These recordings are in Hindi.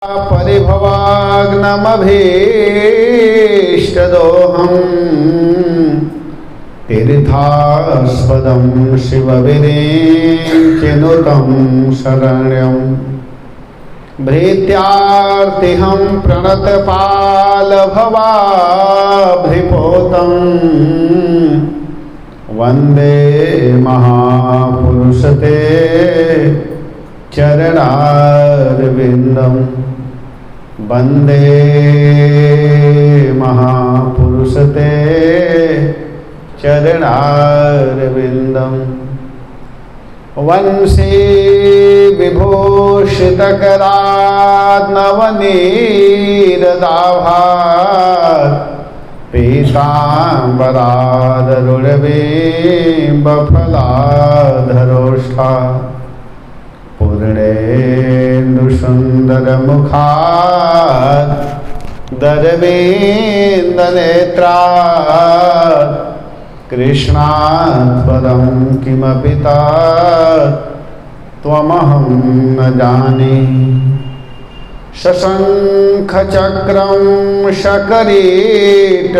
परिभवाग्नमभीष्टदोहम् तीर्थास्पदं शिवविरिञ्चिनुतं शरण्यं भृत्यार्तिहं प्रणतपालभवाभ्रिपोतं वन्दे महापुरुषते चरणारविन्दं वन्दे महापुरुषते चरणारविन्दं वंशी विभूषितकराद्नवनीरदाभात् पीताम्बरादरुणबिम्बफलाधरोष्ठा पूर्णेन्दुसुन्दरमुखात् दरवीन्दनेत्रात् कृष्णात् परं किमपि त्वमहं न जाने। शशङ्खचक्रं शकरीटकुण्डलं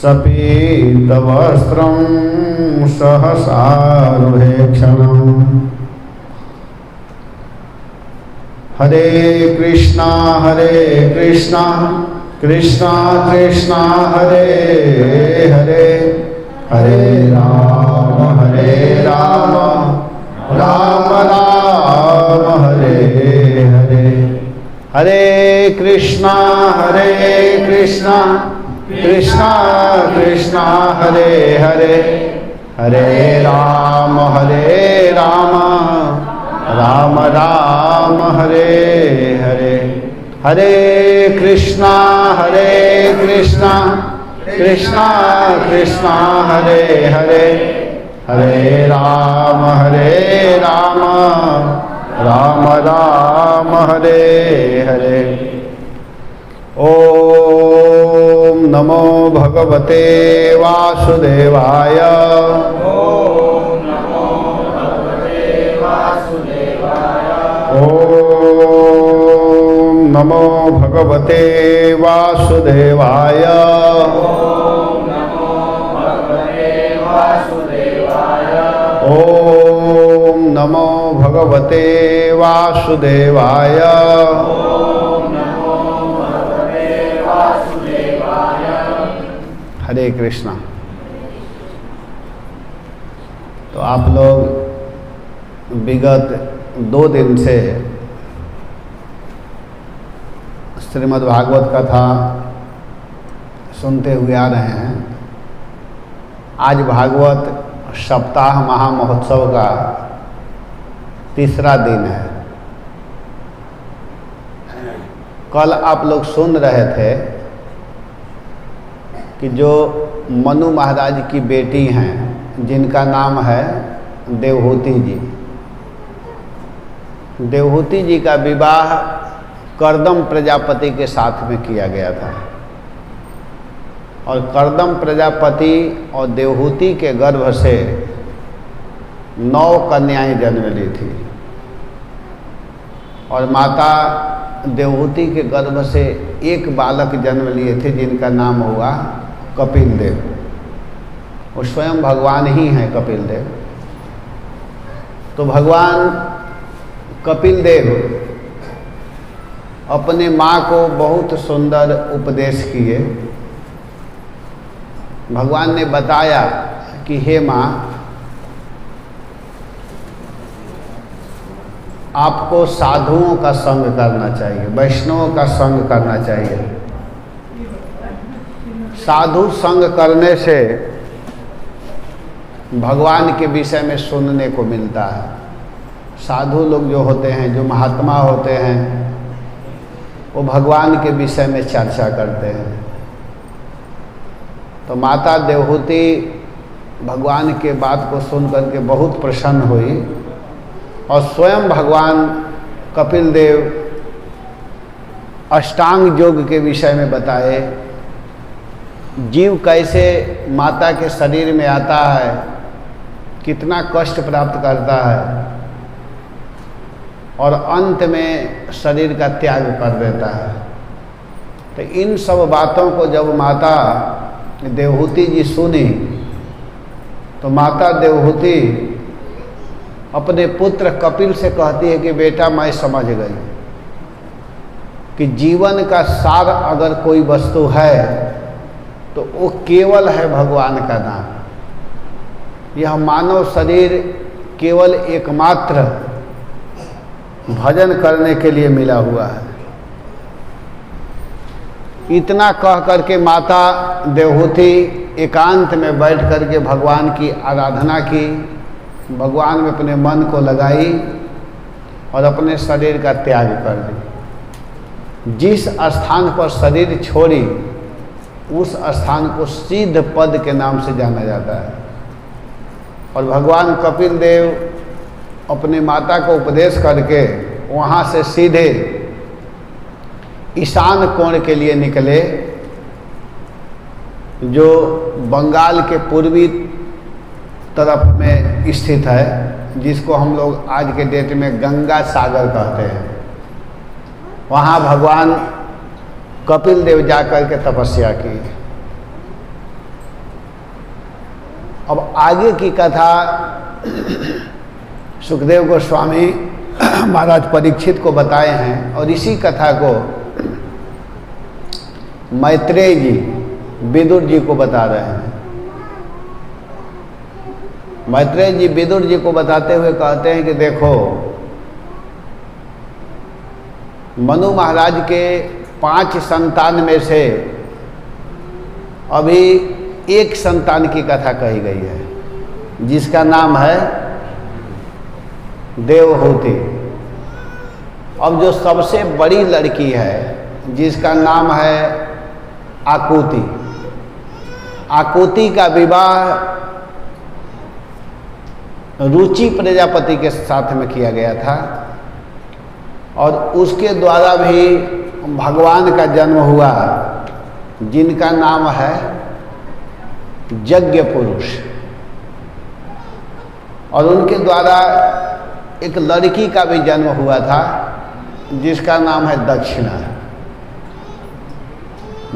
सपीतवस्त्रं सहसारुहेक्षणम् हरे कृष्णा कृष्णा कृष्णा हरे हरे हरे राम राम राम हरे हरे हरे कृष्णा कृष्णा कृष्णा हरे हरे हरे राम राम राम हरे हरे हरे कृष्णा कृष्णा कृष्णा हरे हरे हरे राम राम राम हरे हरे। ओम नमो भगवते वासुदेवाय। ओम नमो भगवते वासुदेवाय। ओम नमो भगवते वासुदेवाय। ओम नमो भगवते वासुदेवाय। ओम नमो भगवते वासुदेवाय। हरे कृष्णा। तो आप लोग विगत 2 दिन से श्रीमद् भागवत कथा सुनते हुए आ रहे हैं। आज भागवत सप्ताह महामहोत्सव का 3रा दिन है। कल आप लोग सुन रहे थे कि जो मनु महाराज की बेटी हैं जिनका नाम है देवहूति जी, देवहूति जी का विवाह कर्दम प्रजापति के साथ में किया गया था और कर्दम प्रजापति और देवहूति के गर्भ से 9 कन्याएं जन्म ली थी और माता देवहूति के गर्भ से एक बालक जन्म लिए थे जिनका नाम हुआ कपिल देव। वो स्वयं भगवान ही हैं कपिल देव। तो भगवान कपिल देव अपने माँ को बहुत सुंदर उपदेश किए। भगवान ने बताया कि हे माँ, आपको साधुओं का संग करना चाहिए, वैष्णवों का संग करना चाहिए। साधु संग करने से भगवान के विषय में सुनने को मिलता है। साधु लोग जो होते हैं, जो महात्मा होते हैं, वो भगवान के विषय में चर्चा करते हैं। तो माता देवहूति भगवान के बात को सुन करके बहुत प्रसन्न हुई और स्वयं भगवान कपिल देव अष्टांग योग के विषय में बताए। जीव कैसे माता के शरीर में आता है, कितना कष्ट प्राप्त करता है और अंत में शरीर का त्याग कर देता है। तो इन सब बातों को जब माता देवहूति जी सुनी तो माता देवहूति अपने पुत्र कपिल से कहती है कि बेटा मैं समझ गई कि जीवन का सार अगर कोई वस्तु है तो वो केवल है भगवान का नाम। यह मानव शरीर केवल एकमात्र भजन करने के लिए मिला हुआ है। इतना कह करके माता देवहूति एकांत में बैठ करके भगवान की आराधना की, भगवान में अपने मन को लगाई और अपने शरीर का त्याग कर दी। जिस स्थान पर शरीर छोड़ी उस स्थान को सिद्ध पद के नाम से जाना जाता है। और भगवान कपिल देव अपने माता को उपदेश करके वहाँ से सीधे ईशान कोण के लिए निकले, जो बंगाल के पूर्वी तरफ में स्थित है, जिसको हम लोग आज के डेट में गंगा सागर कहते हैं। वहाँ भगवान कपिल देव जाकर के तपस्या की। अब आगे की कथा सुखदेव गोस्वामी महाराज परीक्षित को बताए हैं और इसी कथा को मैत्रेय जी विदुर जी को बता रहे हैं। मैत्रेय जी विदुर जी को बताते हुए कहते हैं कि देखो, मनु महाराज के 5 संतान में से अभी एक संतान की कथा कही गई है, जिसका नाम है देवहूति। अब जो सबसे बड़ी लड़की है जिसका नाम है आकुति, आकुति का विवाह रुचि प्रजापति के साथ में किया गया था और उसके द्वारा भी भगवान का जन्म हुआ, जिनका नाम है यज्ञ पुरुष। और उनके द्वारा एक लड़की का भी जन्म हुआ था जिसका नाम है दक्षिणा।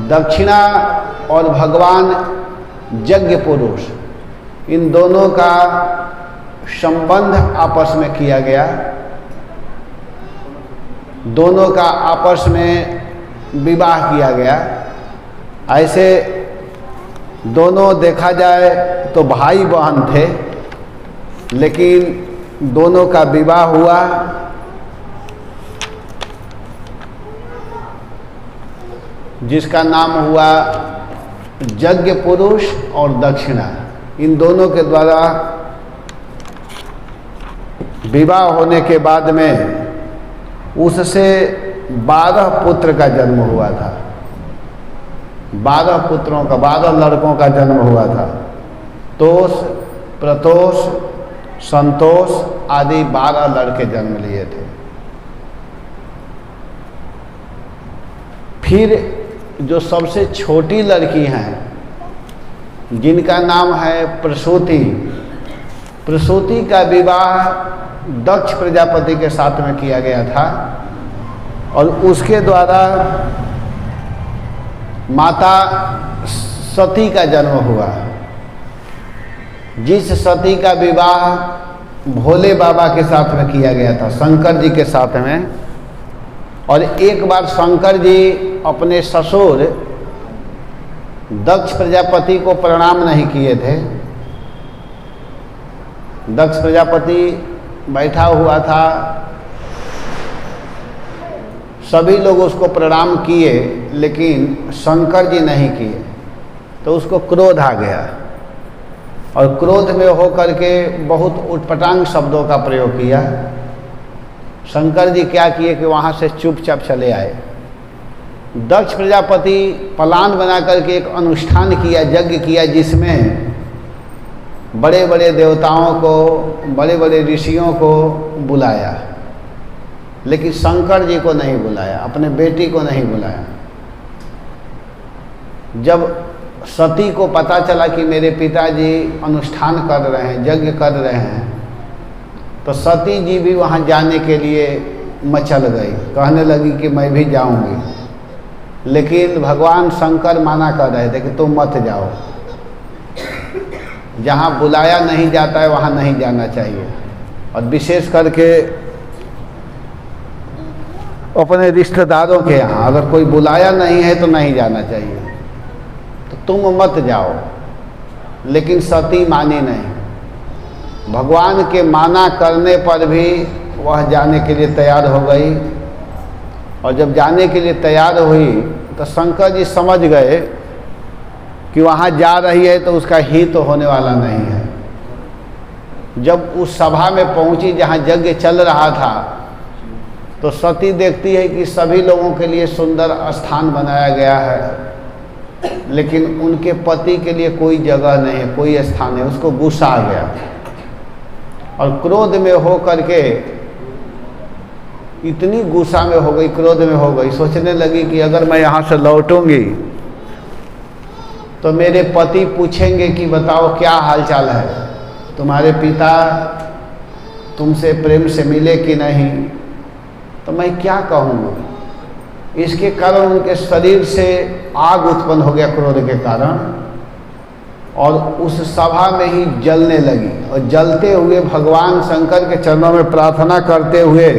दक्षिणा और भगवान यज्ञ पुरुष, इन दोनों का संबंध आपस में किया गया। दोनों का आपस में विवाह किया गया। ऐसे दोनों देखा जाए तो भाई बहन थे, लेकिन दोनों का विवाह हुआ। जिसका नाम हुआ यज्ञ पुरुष और दक्षिणा। इन दोनों के द्वारा विवाह होने के बाद में उससे 12 पुत्र का जन्म हुआ था। 12 पुत्रों का, 12 लड़कों का जन्म हुआ था। तोष, प्रतोष, संतोष आदि 12 लड़के जन्म लिए थे। फिर जो सबसे छोटी लड़की हैं, जिनका नाम है प्रसूति, प्रसूति का विवाह दक्ष प्रजापति के साथ में किया गया था और उसके द्वारा माता सती का जन्म हुआ। जिस सती का विवाह भोले बाबा के साथ में किया गया था, शंकर जी के साथ में। और एक बार शंकर जी अपने ससुर दक्ष प्रजापति को प्रणाम नहीं किए थे। दक्ष प्रजापति बैठा हुआ था, सभी लोग उसको प्रणाम किए, लेकिन शंकर जी नहीं किए। तो उसको क्रोध आ गया और क्रोध में होकर के बहुत उटपटांग शब्दों का प्रयोग किया। शंकर जी क्या किए कि वहाँ से चुपचाप चले आए। दक्ष प्रजापति प्लान बना करके एक अनुष्ठान किया, यज्ञ किया, जिसमें बड़े बड़े देवताओं को, बड़े बड़े ऋषियों को बुलाया, लेकिन शंकर जी को नहीं बुलाया, अपने बेटी को नहीं बुलाया। जब सती को पता चला कि मेरे पिताजी अनुष्ठान कर रहे हैं, यज्ञ कर रहे हैं, तो सती जी भी वहाँ जाने के लिए मचल गई, कहने लगी कि मैं भी जाऊंगी, लेकिन भगवान शंकर मना कर रहे थे कि तुम मत जाओ, जहाँ बुलाया नहीं जाता है वहाँ नहीं जाना चाहिए। और विशेष करके अपने रिश्तेदारों के यहाँ अगर कोई बुलाया नहीं है तो नहीं जाना चाहिए, तो तुम मत जाओ। लेकिन सती मानी नहीं, भगवान के माना करने पर भी वह जाने के लिए तैयार हो गई। और जब जाने के लिए तैयार हुई तो शंकर जी समझ गए कि वहाँ जा रही है तो उसका हित तो होने वाला नहीं है। जब उस सभा में पहुँची जहाँ यज्ञ चल रहा था, तो सती देखती है कि सभी लोगों के लिए सुंदर स्थान बनाया गया है, लेकिन उनके पति के लिए कोई जगह नहीं है, कोई स्थान नहीं। उसको गुस्सा आ गया और क्रोध में हो करके, इतनी गुस्सा में हो गई, क्रोध में हो गई, सोचने लगी कि अगर मैं यहाँ से लौटूंगी तो मेरे पति पूछेंगे कि बताओ क्या हालचाल है, तुम्हारे पिता तुमसे प्रेम से मिले कि नहीं, तो मैं क्या कहूँगी। इसके कारण उनके शरीर से आग उत्पन्न हो गया क्रोध के कारण, और उस सभा में ही जलने लगी। और जलते हुए भगवान शंकर के चरणों में प्रार्थना करते हुए,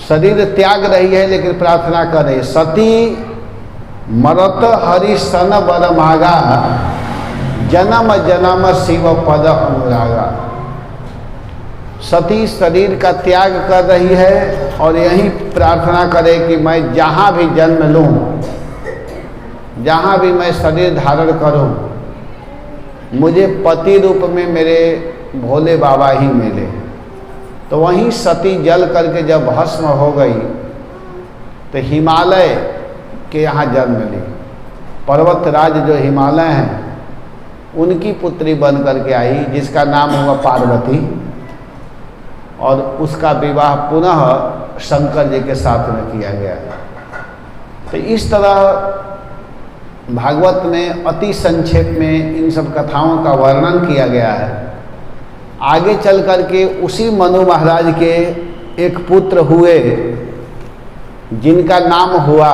शरीर त्याग रही है लेकिन प्रार्थना कर रही है, सती मरत हरि सन बर मागा, जन्म जन्म शिव पद अनुरागा। सती शरीर का त्याग कर रही है और यही प्रार्थना करे कि मैं जहाँ भी जन्म लूँ, जहाँ भी मैं शरीर धारण करूँ, मुझे पति रूप में मेरे भोले बाबा ही मिले। तो वहीं सती जल करके जब भस्म हो गई तो हिमालय के यहाँ जन्म ली। पर्वतराज जो हिमालय हैं उनकी पुत्री बन करके आई, जिसका नाम हुआ पार्वती, और उसका विवाह पुनः शंकर जी के साथ में किया गया। तो इस तरह भागवत में अति संक्षेप में इन सब कथाओं का वर्णन किया गया है। आगे चल करके उसी मनु महाराज के एक पुत्र हुए जिनका नाम हुआ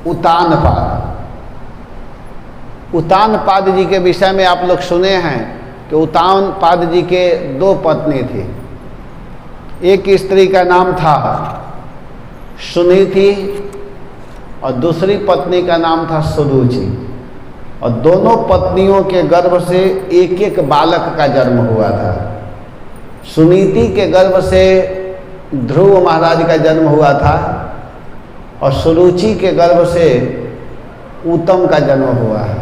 उतानपाद। उतानपाद जी के विषय में आप लोग सुने हैं कि उतानपाद जी के दो पत्नी थी। एक स्त्री का नाम था सुनीति और दूसरी पत्नी का नाम था सुरुचि, और दोनों पत्नियों के गर्भ से एक एक बालक का जन्म हुआ था। सुनीति के गर्भ से ध्रुव महाराज का जन्म हुआ था और सुरुचि के गर्भ से उत्तम का जन्म हुआ है।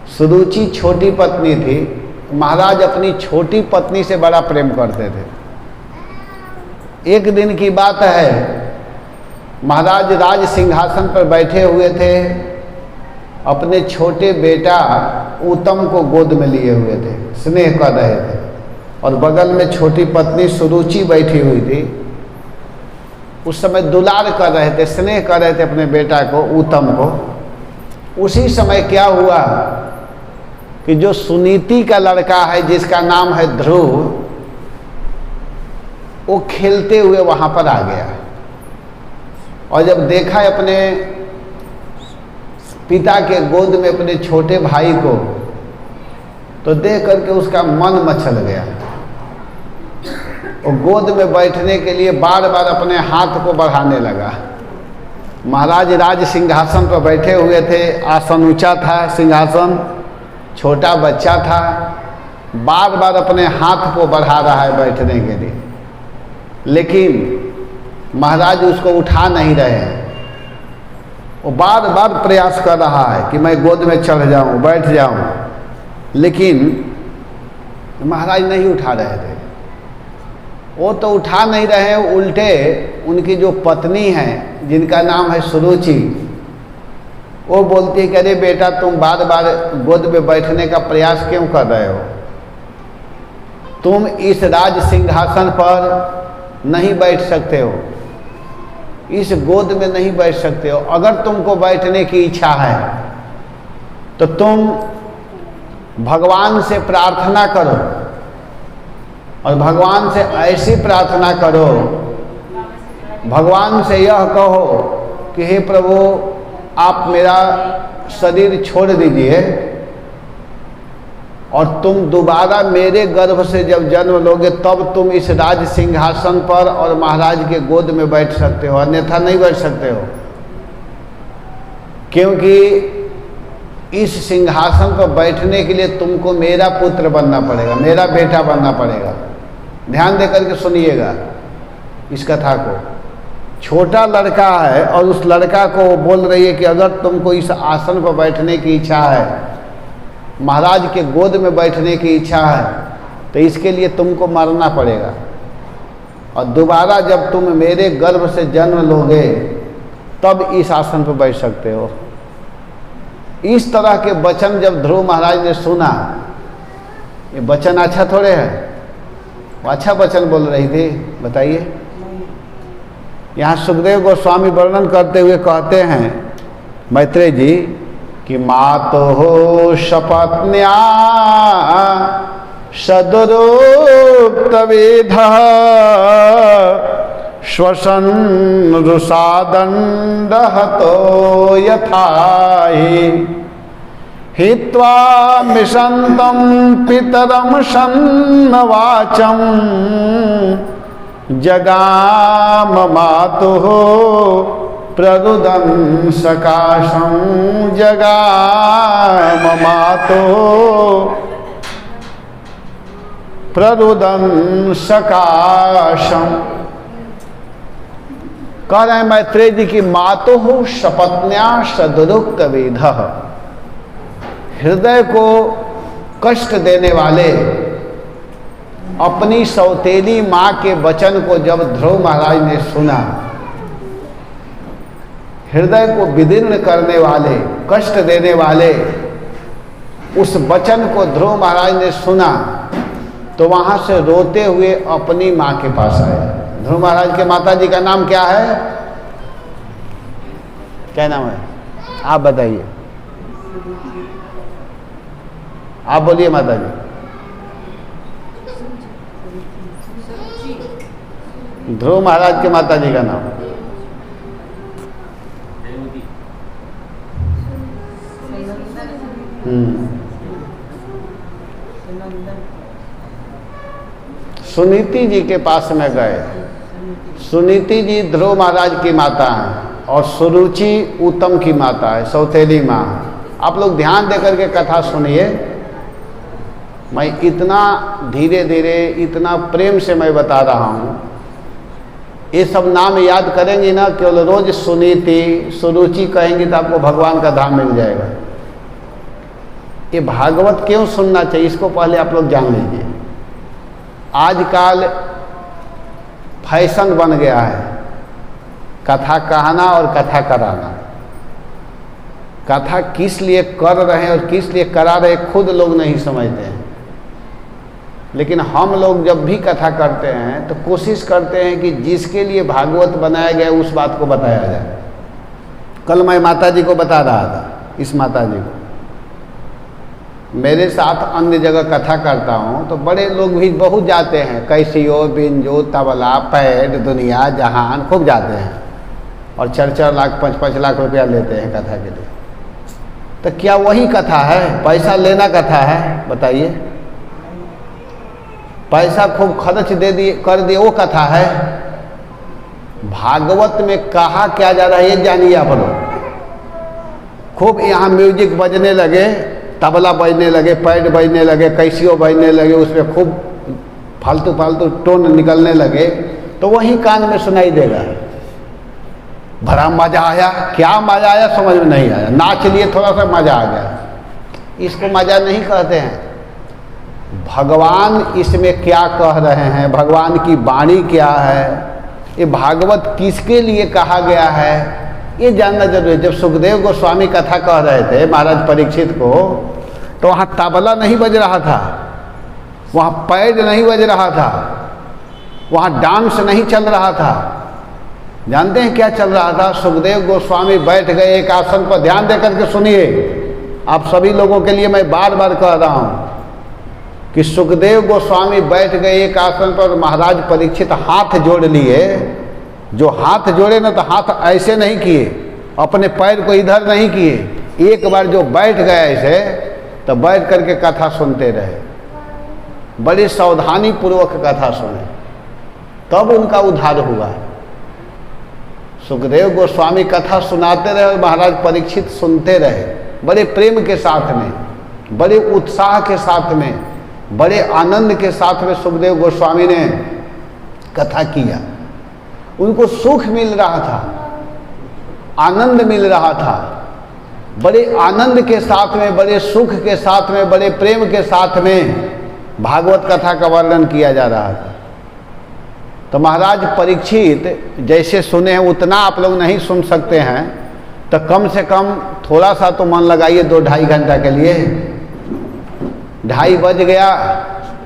सुरुचि छोटी पत्नी थी। महाराज अपनी छोटी पत्नी से बड़ा प्रेम करते थे। एक दिन की बात है, महाराज राज सिंहासन पर बैठे हुए थे, अपने छोटे बेटा उत्तम को गोद में लिए हुए थे, स्नेह कर रहे थे, और बगल में छोटी पत्नी सुरुचि बैठी हुई थी। उस समय दुलार कर रहे थे, स्नेह कर रहे थे अपने बेटा को, उत्तम को। उसी समय क्या हुआ कि जो सुनीति का लड़का है जिसका नाम है ध्रुव, वो खेलते हुए वहाँ पर आ गया, और जब देखा अपने पिता के गोद में अपने छोटे भाई को, तो देख करके उसका मन मचल गया। वो गोद में बैठने के लिए बार बार अपने हाथ को बढ़ाने लगा। महाराज राज सिंहासन पर बैठे हुए थे, आसन ऊंचा था, सिंहासन, छोटा बच्चा था, बार बार अपने हाथ को बढ़ा रहा है बैठने के लिए, लेकिन महाराज उसको उठा नहीं रहे हैं। वो बार बार प्रयास कर रहा है कि मैं गोद में चढ़ जाऊं, बैठ जाऊं, लेकिन महाराज नहीं उठा रहे थे। वो तो उठा नहीं रहे, उल्टे उनकी जो पत्नी है जिनका नाम है सुरुचि, वो बोलती है कि अरे बेटा, तुम बार बार गोद में बैठने का प्रयास क्यों कर रहे हो? तुम इस राज सिंहासन पर नहीं बैठ सकते हो, इस गोद में नहीं बैठ सकते हो। अगर तुमको बैठने की इच्छा है तो तुम भगवान से प्रार्थना करो और भगवान से ऐसी प्रार्थना करो, भगवान से यह कहो कि हे प्रभु आप मेरा शरीर छोड़ दीजिए और तुम दोबारा मेरे गर्भ से जब जन्म लोगे तब तुम इस राज सिंहासन पर और महाराज के गोद में बैठ सकते हो, अन्यथा नहीं बैठ सकते हो। क्योंकि इस सिंहासन पर बैठने के लिए तुमको मेरा पुत्र बनना पड़ेगा, मेरा बेटा बनना पड़ेगा। ध्यान दे करके सुनिएगा इस कथा को। छोटा लड़का है और उस लड़का को वो बोल रही है कि अगर तुमको इस आसन पर बैठने की इच्छा है, महाराज के गोद में बैठने की इच्छा है, तो इसके लिए तुमको मरना पड़ेगा और दोबारा जब तुम मेरे गर्भ से जन्म लोगे तब इस आसन पर बैठ सकते हो। इस तरह के वचन जब ध्रुव महाराज ने सुना, ये वचन अच्छा थोड़े है, वो अच्छा वचन बोल रही थी, बताइए। यहाँ सुखदेव गोस्वामी वर्णन करते हुए कहते हैं मैत्रेय जी कि मातो शपत्न्या सदरोक्त वेधः श्वसन रुषादंडहतो यथाहि हित्वा मिषन्तं पितरं सन्नवाचं जगाम मातुः प्ररुदन सकाशं जगाम मातुः प्ररुदन सकाशं। कह रहे हैं मैत्रेय जी की मातुः शपत्न्या सदरुक्त वेधः, हृदय को कष्ट देने वाले अपनी सौतेली माँ के वचन को जब ध्रुव महाराज ने सुना, हृदय को विदीर्ण करने वाले, कष्ट देने वाले उस वचन को ध्रुव महाराज ने सुना तो वहां से रोते हुए अपनी माँ के पास आए। ध्रुव महाराज के माता जी का नाम क्या है? क्या नाम है? आप बताइए, आप बोलिए माता जी। ध्रुव महाराज के माता जी का नाम सुनीति जी के पास में गए। सुनीति जी ध्रुव महाराज की माता हैं और सुरुचि उत्तम की माता है, सौतेली माँ। आप लोग ध्यान देकर के कथा सुनिए। मैं इतना धीरे धीरे, इतना प्रेम से मैं बता रहा हूँ। ये सब नाम याद करेंगे ना, केवल रोज सुनीति सुरुचि कहेंगे तो आपको भगवान का धाम मिल जाएगा। ये भागवत क्यों सुनना चाहिए, इसको पहले आप लोग जान लीजिए। आजकल फैशन बन गया है कथा कहना और कथा कराना। कथा किस लिए कर रहे हैं और किस लिए करा रहे हैं खुद लोग नहीं समझते हैं। लेकिन हम लोग जब भी कथा करते हैं तो कोशिश करते हैं कि जिसके लिए भागवत बनाया गया उस बात को बताया जाए। कल मैं माता जी को बता रहा था, इस माता जी को, मेरे साथ अन्य जगह कथा करता हूँ तो बड़े लोग भी बहुत जाते हैं, कैसियो, बिंजो, तबला, पैड, दुनिया जहान खूब जाते हैं और 4-4 लाख 5-5 लाख रुपया लेते हैं कथा के लिए। तो क्या वही कथा है? पैसा लेना कथा है? बताइए। पैसा खूब खर्च दे दिए कर दिए वो कथा है? भागवत में कहा क्या जा रहा है ये जानिए आप लोग। खूब यहाँ म्यूजिक बजने लगे, तबला बजने लगे, पैड बजने लगे, कैसियो बजने लगे, उसमें खूब फालतू फालतू टोन निकलने लगे तो वही कान में सुनाई देगा। बड़ा मजा आया, क्या मजा आया समझ में नहीं आया, नाच लिए थोड़ा सा मजा आ गया, इसको मजा नहीं कहते हैं। भगवान इसमें क्या कह रहे हैं, भगवान की वाणी क्या है, ये भागवत किसके लिए कहा गया है, ये जानना जरूरी है। जब सुखदेव गोस्वामी कथा कह रहे थे महाराज परीक्षित को, तो वहाँ तबला नहीं बज रहा था, वहाँ पैड नहीं बज रहा था, वहाँ डांस नहीं चल रहा था। जानते हैं क्या चल रहा था? सुखदेव गोस्वामी बैठ गए एक आसन पर। ध्यान देकर के सुनिए, आप सभी लोगों के लिए मैं बार बार कह रहा हूँ कि सुखदेव गोस्वामी बैठ गए एक आसन पर, महाराज परीक्षित हाथ जोड़ लिए। जो हाथ जोड़े ना तो हाथ ऐसे नहीं किए, अपने पैर को इधर नहीं किए, एक बार जो बैठ गए ऐसे, तो बैठ करके कथा सुनते रहे, बड़ी सावधानी पूर्वक कथा सुने, तब उनका उद्धार हुआ। सुखदेव गोस्वामी कथा सुनाते रहे और महाराज परीक्षित सुनते रहे, बड़े प्रेम के साथ में, बड़े उत्साह के साथ में, बड़े आनंद के साथ में सुखदेव गोस्वामी ने कथा किया। उनको सुख मिल रहा था, आनंद मिल रहा था, बड़े आनंद के साथ में, बड़े सुख के साथ में, बड़े प्रेम के साथ में भागवत कथा का वर्णन किया जा रहा था। तो महाराज परीक्षित जैसे सुने हैं उतना आप लोग नहीं सुन सकते हैं, तो कम से कम थोड़ा सा तो मन लगाइए 2-2.5 घंटा के लिए। 2:30 बज गया,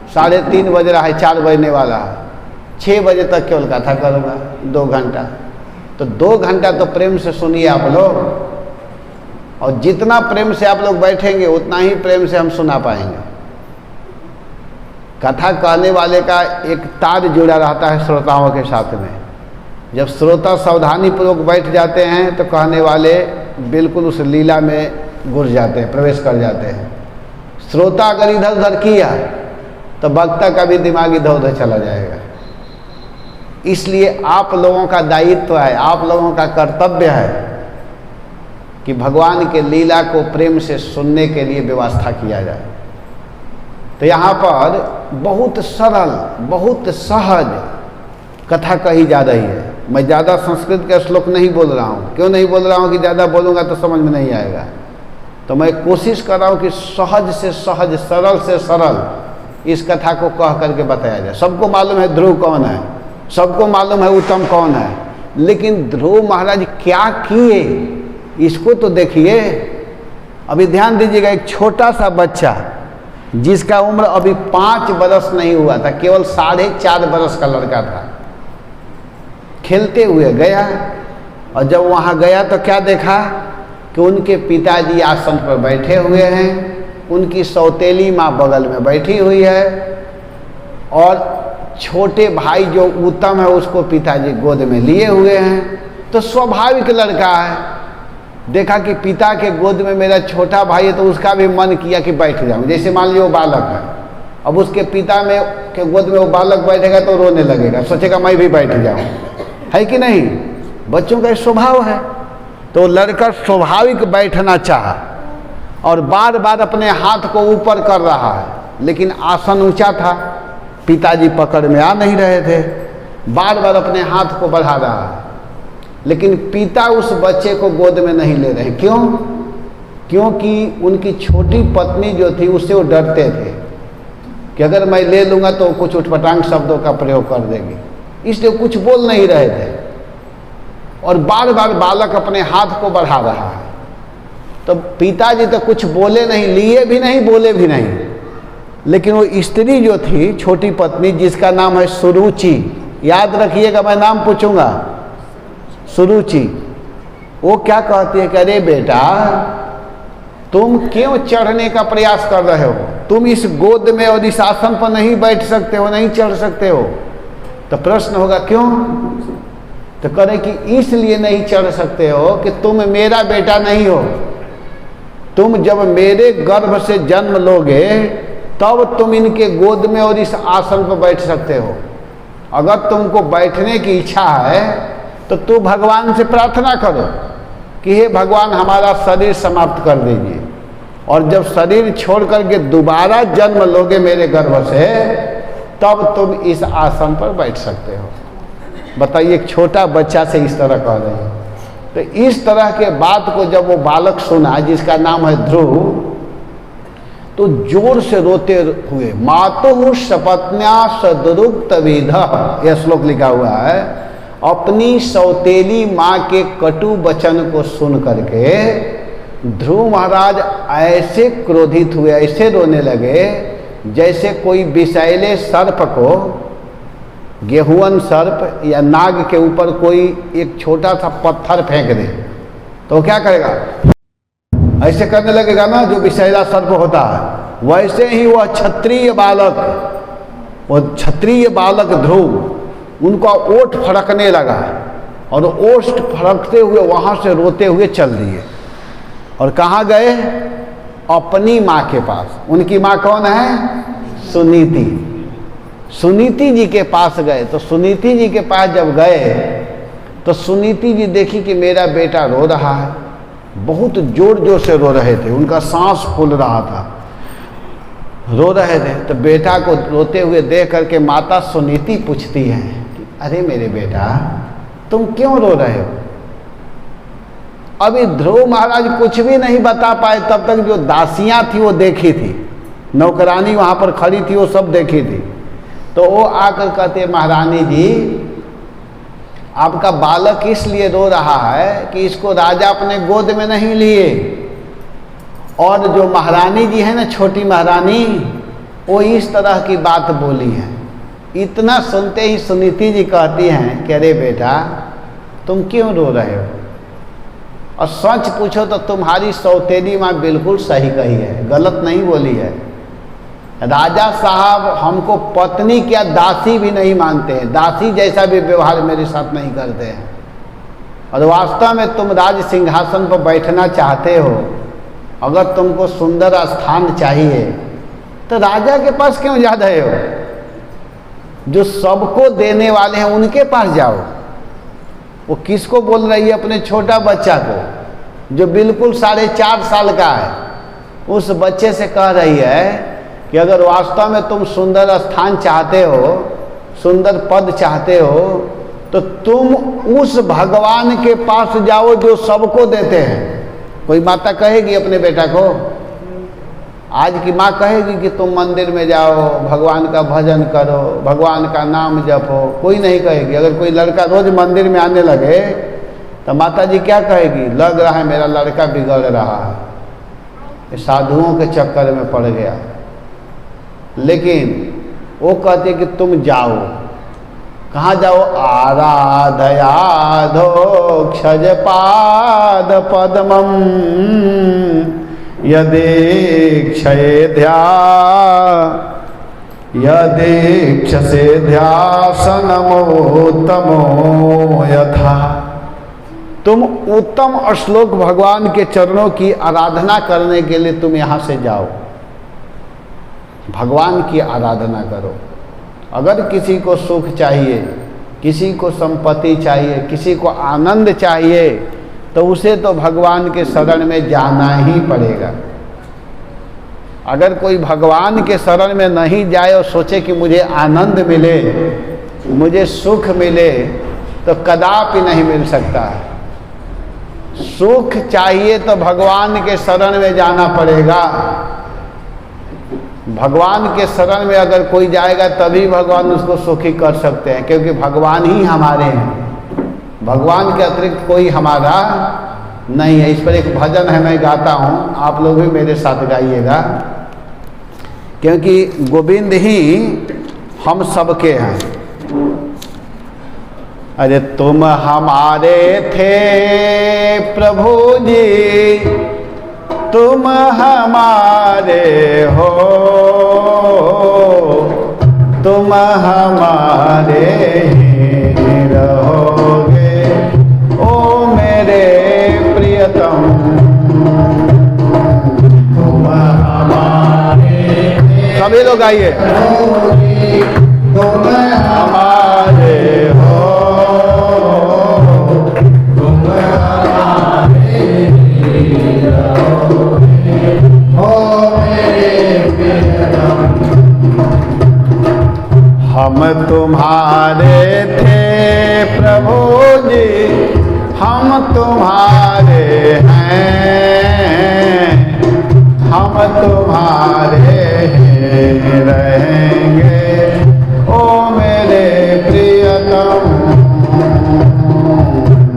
3:30 बज रहा है, 4 बजने वाला है, 6 बजे तक केवल कथा करूँगा 2 घंटा। तो 2 घंटा तो प्रेम से सुनिए आप लोग, और जितना प्रेम से आप लोग बैठेंगे उतना ही प्रेम से हम सुना पाएंगे। कथा कहने वाले का एक तार जुड़ा रहता है श्रोताओं के साथ में। जब श्रोता सावधानी पूर्वक बैठ जाते हैं तो कहने वाले बिल्कुल उस लीला में घुस जाते हैं, प्रवेश कर जाते हैं। श्रोता अगर इधर उधर किया तो वक्ता का भी दिमाग इधर उधर चला जाएगा। इसलिए आप लोगों का दायित्व है, आप लोगों का कर्तव्य है कि भगवान के लीला को प्रेम से सुनने के लिए व्यवस्था किया जाए। तो यहाँ पर बहुत सरल, बहुत सहज कथा कही जा रही है। मैं ज़्यादा संस्कृत का श्लोक नहीं बोल रहा हूँ। क्यों नहीं बोल रहा हूँ कि ज़्यादा बोलूँगा तो समझ में नहीं आएगा। तो मैं कोशिश कर रहा हूँ कि सहज से सहज, सरल से सरल इस कथा को कह करके बताया जाए। सबको मालूम है ध्रुव कौन है, सबको मालूम है उत्तम कौन है, लेकिन ध्रुव महाराज क्या किए इसको तो देखिए। अभी ध्यान दीजिएगा, एक छोटा सा बच्चा जिसका उम्र अभी 5 बरस नहीं हुआ था, केवल 4.5 बरस का लड़का था, खेलते हुए गया, और जब वहाँ गया तो क्या देखा कि उनके पिताजी आसन पर बैठे हुए हैं, उनकी सौतेली माँ बगल में बैठी हुई है, और छोटे भाई जो उत्तम है उसको पिताजी गोद में लिए हुए हैं। तो स्वाभाविक लड़का है, देखा कि पिता के गोद में मेरा छोटा भाई है, तो उसका भी मन किया कि बैठ जाऊं। जैसे मान लीजिए वो बालक है, अब उसके पिता में के गोद में वो बालक बैठेगा तो रोने लगेगा, सोचेगा मैं भी बैठ जाऊं, है कि नहीं? बच्चों का स्वभाव है। तो लड़का स्वाभाविक बैठना चाहा और बार बार अपने हाथ को ऊपर कर रहा है, लेकिन आसन ऊंचा था, पिताजी पकड़ में आ नहीं रहे थे, बार बार अपने हाथ को बढ़ा रहा है, लेकिन पिता उस बच्चे को गोद में नहीं ले रहे। क्यों? क्योंकि उनकी छोटी पत्नी जो थी उससे वो डरते थे कि अगर मैं ले लूँगा तो कुछ उठपटांग शब्दों का प्रयोग कर देगी, इसलिए कुछ बोल नहीं रहे थे, और बार बार बालक अपने हाथ को बढ़ा रहा है। तो पिताजी तो कुछ बोले नहीं, लिए भी नहीं, बोले भी नहीं, लेकिन वो स्त्री जो थी, छोटी पत्नी, जिसका नाम है सुरुचि, याद रखिएगा, मैं नाम पूछूंगा, सुरुचि, वो क्या कहती है कि अरे बेटा तुम क्यों चढ़ने का प्रयास कर रहे हो, तुम इस गोद में और इस आसन पर नहीं बैठ सकते हो, नहीं चढ़ सकते हो। तो प्रश्न होगा क्यों? तो कहे कि इसलिए नहीं चढ़ सकते हो कि तुम मेरा बेटा नहीं हो, तुम जब मेरे गर्भ से जन्म लोगे तब तुम इनके गोद में और इस आसन पर बैठ सकते हो। अगर तुमको बैठने की इच्छा है तो तू भगवान से प्रार्थना करो कि हे भगवान हमारा शरीर समाप्त कर दीजिए, और जब शरीर छोड़ करके दोबारा जन्म लोगे मेरे गर्भ से तब तुम इस आसन पर बैठ सकते हो। बताइए, एक छोटा बच्चा से इस तरह कह रहे हैं। तो इस तरह के बात को जब वो बालक सुना जिसका नाम है ध्रुव, तो जोर से रोते हुए, मातुः सपत्न्या सदरुक्त विधः, यह श्लोक लिखा हुआ है, अपनी सौतेली माँ के कटु वचन को सुन करके ध्रुव महाराज ऐसे क्रोधित हुए, ऐसे रोने लगे जैसे कोई विषैले सर्प को, गेहुअन सर्प या नाग के ऊपर कोई एक छोटा सा पत्थर फेंक दे तो क्या करेगा? ऐसे करने लगेगा ना, जो विषैला सर्प होता है वैसे ही वह क्षत्रिय बालक, वो क्षत्रिय बालक ध्रुव, उनका ओठ फड़कने लगा और ओठ फड़कते हुए वहाँ से रोते हुए चल दिए। और कहाँ गए? अपनी माँ के पास। उनकी माँ कौन है? सुनीति। सुनीति जी के पास गए। तो सुनीति जी के पास जब गए तो सुनीति जी देखी कि मेरा बेटा रो रहा है, बहुत जोर जोर से रो रहे थे, उनका सांस फूल रहा था, रो रहे थे। तो बेटा को रोते हुए देख करके माता सुनीति पूछती हैं कि अरे मेरे बेटा, तुम क्यों रो रहे हो? अभी ध्रुव महाराज कुछ भी नहीं बता पाए, तब तक जो दासियां थी वो देखी थी, नौकरानी वहां पर खड़ी थी, वो सब देखी थी। तो वो आकर कहते, महारानी जी, आपका बालक इसलिए रो रहा है कि इसको राजा अपने गोद में नहीं लिए। और जो महारानी जी है ना, छोटी महारानी, वो इस तरह की बात बोली है। इतना सुनते ही सुनीति जी कहती हैं कि अरे बेटा, तुम क्यों रो रहे हो? और सच पूछो तो तुम्हारी सौतेली माँ बिल्कुल सही कही है, गलत नहीं बोली है। राजा साहब हमको पत्नी क्या दासी भी नहीं मानते हैं, दासी जैसा भी व्यवहार मेरे साथ नहीं करते हैं। और वास्तव में तुम राज सिंहासन पर बैठना चाहते हो, अगर तुमको सुंदर स्थान चाहिए तो राजा के पास क्यों जा रहे हो? जो सबको देने वाले हैं उनके पास जाओ। वो किसको बोल रही है? अपने छोटा बच्चा को, जो बिल्कुल 4.5 साल का है। उस बच्चे से कह रही है कि अगर वास्तव में तुम सुंदर स्थान चाहते हो, सुंदर पद चाहते हो, तो तुम उस भगवान के पास जाओ जो सबको देते हैं। कोई माता कहेगी अपने बेटा को, आज की माँ कहेगी कि तुम मंदिर में जाओ, भगवान का भजन करो, भगवान का नाम जपो, कोई नहीं कहेगी। अगर कोई लड़का रोज मंदिर में आने लगे तो माता जी क्या कहेगी? लग रहा है मेरा लड़का बिगड़ रहा है, ये साधुओं के चक्कर में पड़ गया। लेकिन वो कहते कि तुम जाओ। कहाँ जाओ? आराधयाधोक्षज पाद पद्मम यदीक्षसे ध्यासनमोत्तमो यथा। तुम उत्तम श्लोक भगवान के चरणों की आराधना करने के लिए तुम यहाँ से जाओ, भगवान की आराधना करो। अगर किसी को सुख चाहिए, किसी को संपत्ति चाहिए, किसी को आनंद चाहिए, तो उसे तो भगवान के शरण में जाना ही पड़ेगा। अगर कोई भगवान के शरण में नहीं जाए और सोचे कि मुझे आनंद मिले, मुझे सुख मिले, तो कदापि नहीं मिल सकता है। सुख चाहिए तो भगवान के शरण में जाना पड़ेगा। भगवान के शरण में अगर कोई जाएगा तभी भगवान उसको सुखी कर सकते हैं, क्योंकि भगवान ही हमारे हैं, भगवान के अतिरिक्त कोई हमारा नहीं है। इस पर एक भजन है, मैं गाता हूँ, आप लोग भी मेरे साथ गाइएगा, क्योंकि गोविंद ही हम सबके हैं। अरे तुम हमारे थे प्रभु जी, तुम हमारे हो, तुम हमारे ही रहोगे, ओ मेरे प्रियतम। तुम हमारे, सभी लोग आइए। तुम हमारे हो, तुम हमारे ही रहोगे, ओ मेरे प्रियतम। हम तुम्हारे थे प्रभु जी, हम तुम्हारे हैं, हम तुम्हारे रहेंगे, ओ मेरे प्रियतम।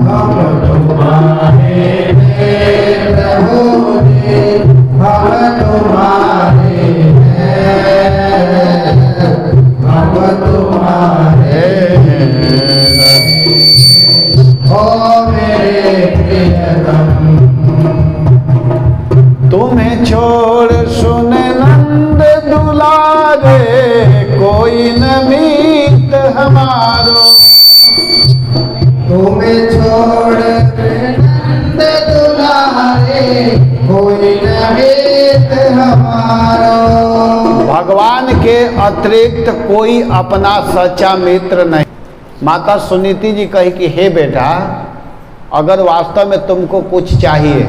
हम तुम्हारे थे प्रभु जी, हम तुम्हारे हैं, हम तुम्हारे ओ मेरे प्रियतम। तुम्हें छोड़ सुन नंद हमारो, तुम्हें छोड़ नंद दुलारे, कोई न हेत हमारो। भगवान के अतिरिक्त कोई अपना सच्चा मित्र नहीं। माता सुनीति जी कही कि हे बेटा, अगर वास्तव में तुमको कुछ चाहिए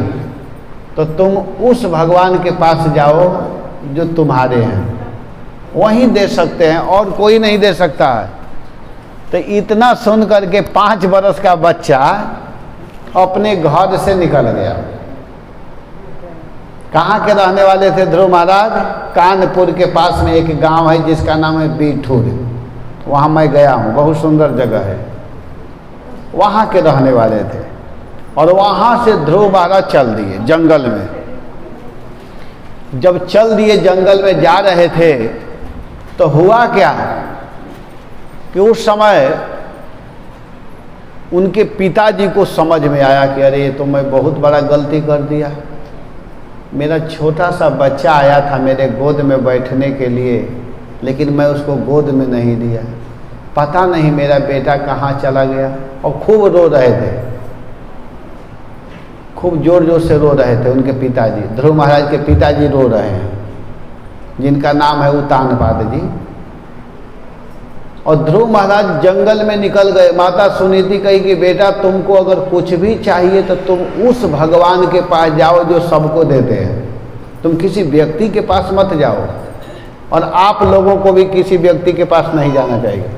तो तुम उस भगवान के पास जाओ जो तुम्हारे हैं, वहीं दे सकते हैं, और कोई नहीं दे सकता है। तो इतना सुन करके 5 बरस का बच्चा अपने घर से निकल गया। कहाँ के रहने वाले थे ध्रुव महाराज? कानपुर के पास में एक गांव है जिसका नाम है बीठूर। वहाँ मैं गया हूँ, बहुत सुंदर जगह है। वहाँ के रहने वाले थे और वहाँ से ध्रुव महाराज चल दिए जंगल में। जब चल दिए जंगल में जा रहे थे तो हुआ क्या कि उस समय उनके पिताजी को समझ में आया कि अरे ये तो मैं बहुत बड़ा गलती कर दिया। मेरा छोटा सा बच्चा आया था मेरे गोद में बैठने के लिए, लेकिन मैं उसको गोद में नहीं लिया। पता नहीं मेरा बेटा कहाँ चला गया। और खूब रो रहे थे, खूब जोर जोर से रो रहे थे उनके पिताजी। ध्रुव महाराज के पिताजी रो रहे हैं, जिनका नाम है उतानपाद जी। और ध्रुव महाराज जंगल में निकल गए। माता सुनीति कही कि बेटा, तुमको अगर कुछ भी चाहिए तो तुम उस भगवान के पास जाओ जो सबको देते हैं। तुम किसी व्यक्ति के पास मत जाओ, और आप लोगों को भी किसी व्यक्ति के पास नहीं जाना चाहिए।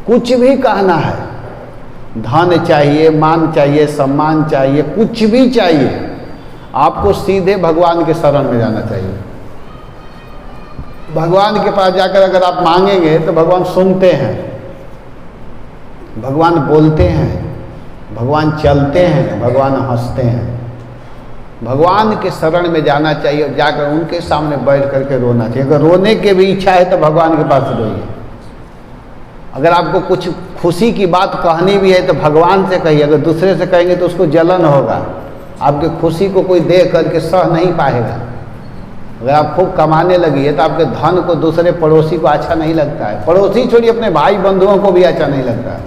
कुछ भी कहना है, धन चाहिए, मान चाहिए, सम्मान चाहिए, कुछ भी चाहिए, आपको सीधे भगवान के शरण में जाना चाहिए। भगवान के पास जाकर अगर आप मांगेंगे तो भगवान सुनते हैं, भगवान बोलते हैं, भगवान चलते हैं, भगवान हंसते हैं। भगवान के शरण में जाना चाहिए और जाकर उनके सामने बैठ करके रोना चाहिए। अगर रोने की भी इच्छा है तो भगवान के पास रोइए। अगर आपको कुछ खुशी की बात कहनी भी है तो भगवान से कहिए। अगर दूसरे से कहेंगे तो उसको जलन होगा, आपकी खुशी को कोई देख करके सह नहीं पाएगा। अगर आप खूब कमाने लगी है तो आपके धन को दूसरे पड़ोसी को अच्छा नहीं लगता है। पड़ोसी छोड़िए, अपने भाई बंधुओं को भी अच्छा नहीं लगता है।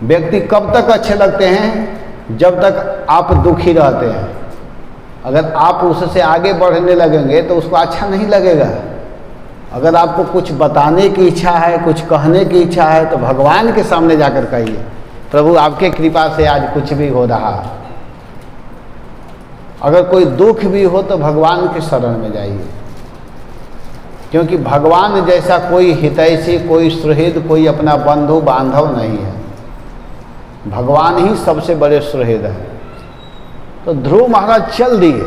व्यक्ति कब तक अच्छे लगते हैं? जब तक आप दुखी रहते हैं। अगर आप उससे आगे बढ़ने लगेंगे तो उसको अच्छा नहीं लगेगा। अगर आपको कुछ बताने की इच्छा है, कुछ कहने की इच्छा है, तो भगवान के सामने जाकर कहिए, प्रभु आपके कृपा से आज कुछ भी हो रहा। अगर कोई दुख भी हो तो भगवान के शरण में जाइए, क्योंकि भगवान जैसा कोई हितैषी, कोई सुहृद, कोई अपना बंधु बांधव नहीं है। भगवान ही सबसे बड़े सुहृद हैं। तो ध्रुव महाराज चल दिए,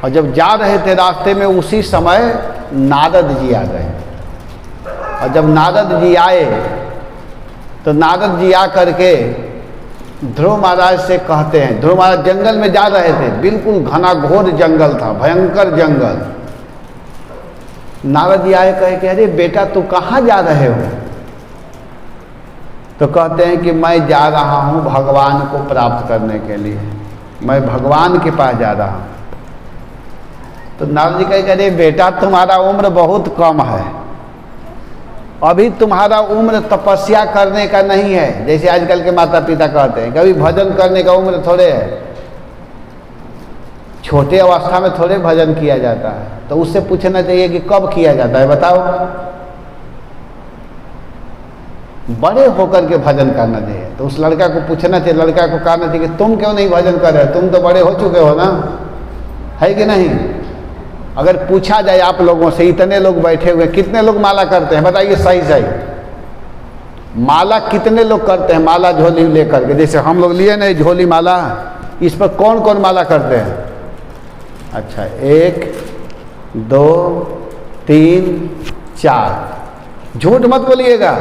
और जब जा रहे थे रास्ते में उसी समय नारद जी आ गए। और जब नारद जी आए तो नारद जी आ करके ध्रुव महाराज से कहते हैं, ध्रुव महाराज जंगल में जा रहे थे, बिल्कुल घना घोर जंगल था, भयंकर जंगल। नारद जी आए, कहे कि अरे बेटा तू कहाँ जा रहे हो? तो कहते हैं कि मैं जा रहा हूँ भगवान को प्राप्त करने के लिए, मैं भगवान के पास जा रहा हूँ। तो नारद जी कहे कि अरे बेटा तुम्हारा उम्र बहुत कम है, अभी तुम्हारा उम्र तपस्या करने का नहीं है। जैसे आजकल के माता पिता कहते हैं कि अभी भजन करने का उम्र थोड़े है, छोटे अवस्था में थोड़े भजन किया जाता है। तो उससे पूछना चाहिए कि कब किया जाता है, बताओ। बड़े होकर के भजन करना चाहिए। तो उस लड़का को पूछना चाहिए, लड़का को कहना चाहिए कि तुम क्यों नहीं भजन कर रहे हो, तुम तो बड़े हो चुके हो ना, है कि नहीं? अगर पूछा जाए आप लोगों से, इतने लोग बैठे हुए, कितने लोग माला करते हैं बताइए सही सही? माला कितने लोग करते हैं? माला झोली लेकर के, जैसे हम लोग लिए नहीं झोली माला, इस पर कौन कौन माला करते हैं? अच्छा, 1 2 3 4, झूठ मत बोलिएगा।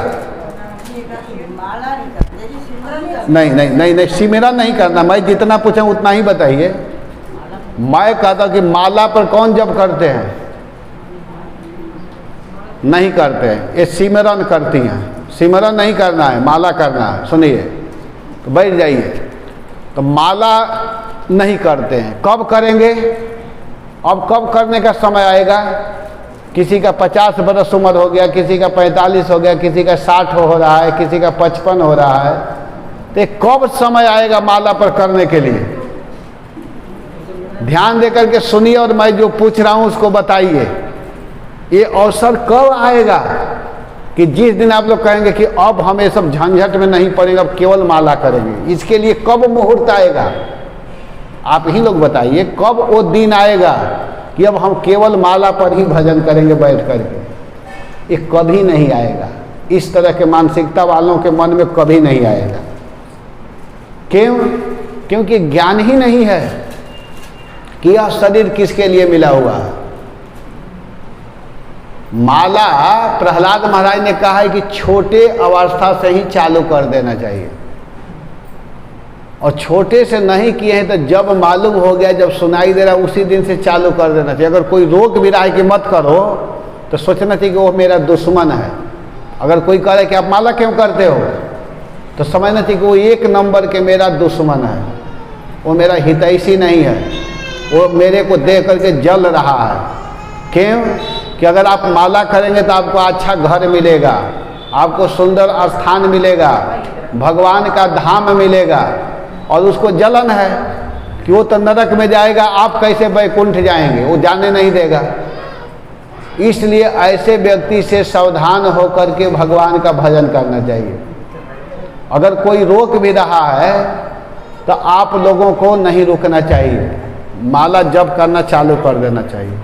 नहीं नहीं नहीं नहीं, सिमरन नहीं करना। मैं जितना पूछा उतना ही बताइए। मैं कहता कि माला पर कौन जप करते हैं? नहीं करते हैं, ये सिमरन करती हैं। सिमरन नहीं करना है, माला करना है। सुनिए, तो बैठ जाइए। तो माला नहीं करते हैं, कब करेंगे? अब कब करने का समय आएगा? किसी का 50 बरस उम्र हो गया, किसी का 45 हो गया, किसी का 60 हो रहा है, किसी का 55 हो रहा है। तो कब समय आएगा माला पर करने के लिए? ध्यान देकर के सुनिए और मैं जो पूछ रहा हूं उसको बताइए। ये अवसर कब आएगा कि जिस दिन आप लोग कहेंगे कि अब हम ये सब झंझट में नहीं पड़ेंगे, अब केवल माला करेंगे? इसके लिए कब मुहूर्त आएगा? आप ही लोग बताइए, कब वो दिन आएगा कि अब हम केवल माला पर ही भजन करेंगे बैठ करके? ये कभी नहीं आएगा। इस तरह के मानसिकता वालों के मन में कभी नहीं आएगा। क्यों? क्योंकि ज्ञान ही नहीं है कि यह शरीर किसके लिए मिला हुआ है। माला प्रहलाद महाराज ने कहा है कि छोटे अवस्था से ही चालू कर देना चाहिए, और छोटे से नहीं किए हैं तो जब मालूम हो गया, जब सुनाई दे रहा उसी दिन से चालू कर देना चाहिए। अगर कोई रोक भी रहा है कि मत करो तो सोचना चाहिए कि वो मेरा दुश्मन है। अगर कोई कह रहा है कि आप माला क्यों करते हो तो समझना चाहिए कि वो एक नंबर के मेरा दुश्मन है, वो मेरा हितैषी नहीं है, वो मेरे को देख करके जल रहा है। क्यों? कि अगर आप माला करेंगे तो आपको अच्छा घर मिलेगा, आपको सुंदर स्थान मिलेगा, भगवान का धाम मिलेगा, और उसको जलन है कि वो तो नरक में जाएगा, आप कैसे वैकुंठ जाएंगे? वो जाने नहीं देगा। इसलिए ऐसे व्यक्ति से सावधान होकर के भगवान का भजन करना चाहिए। अगर कोई रोक भी रहा है तो आप लोगों को नहीं रुकना चाहिए, माला जप करना चालू कर देना चाहिए।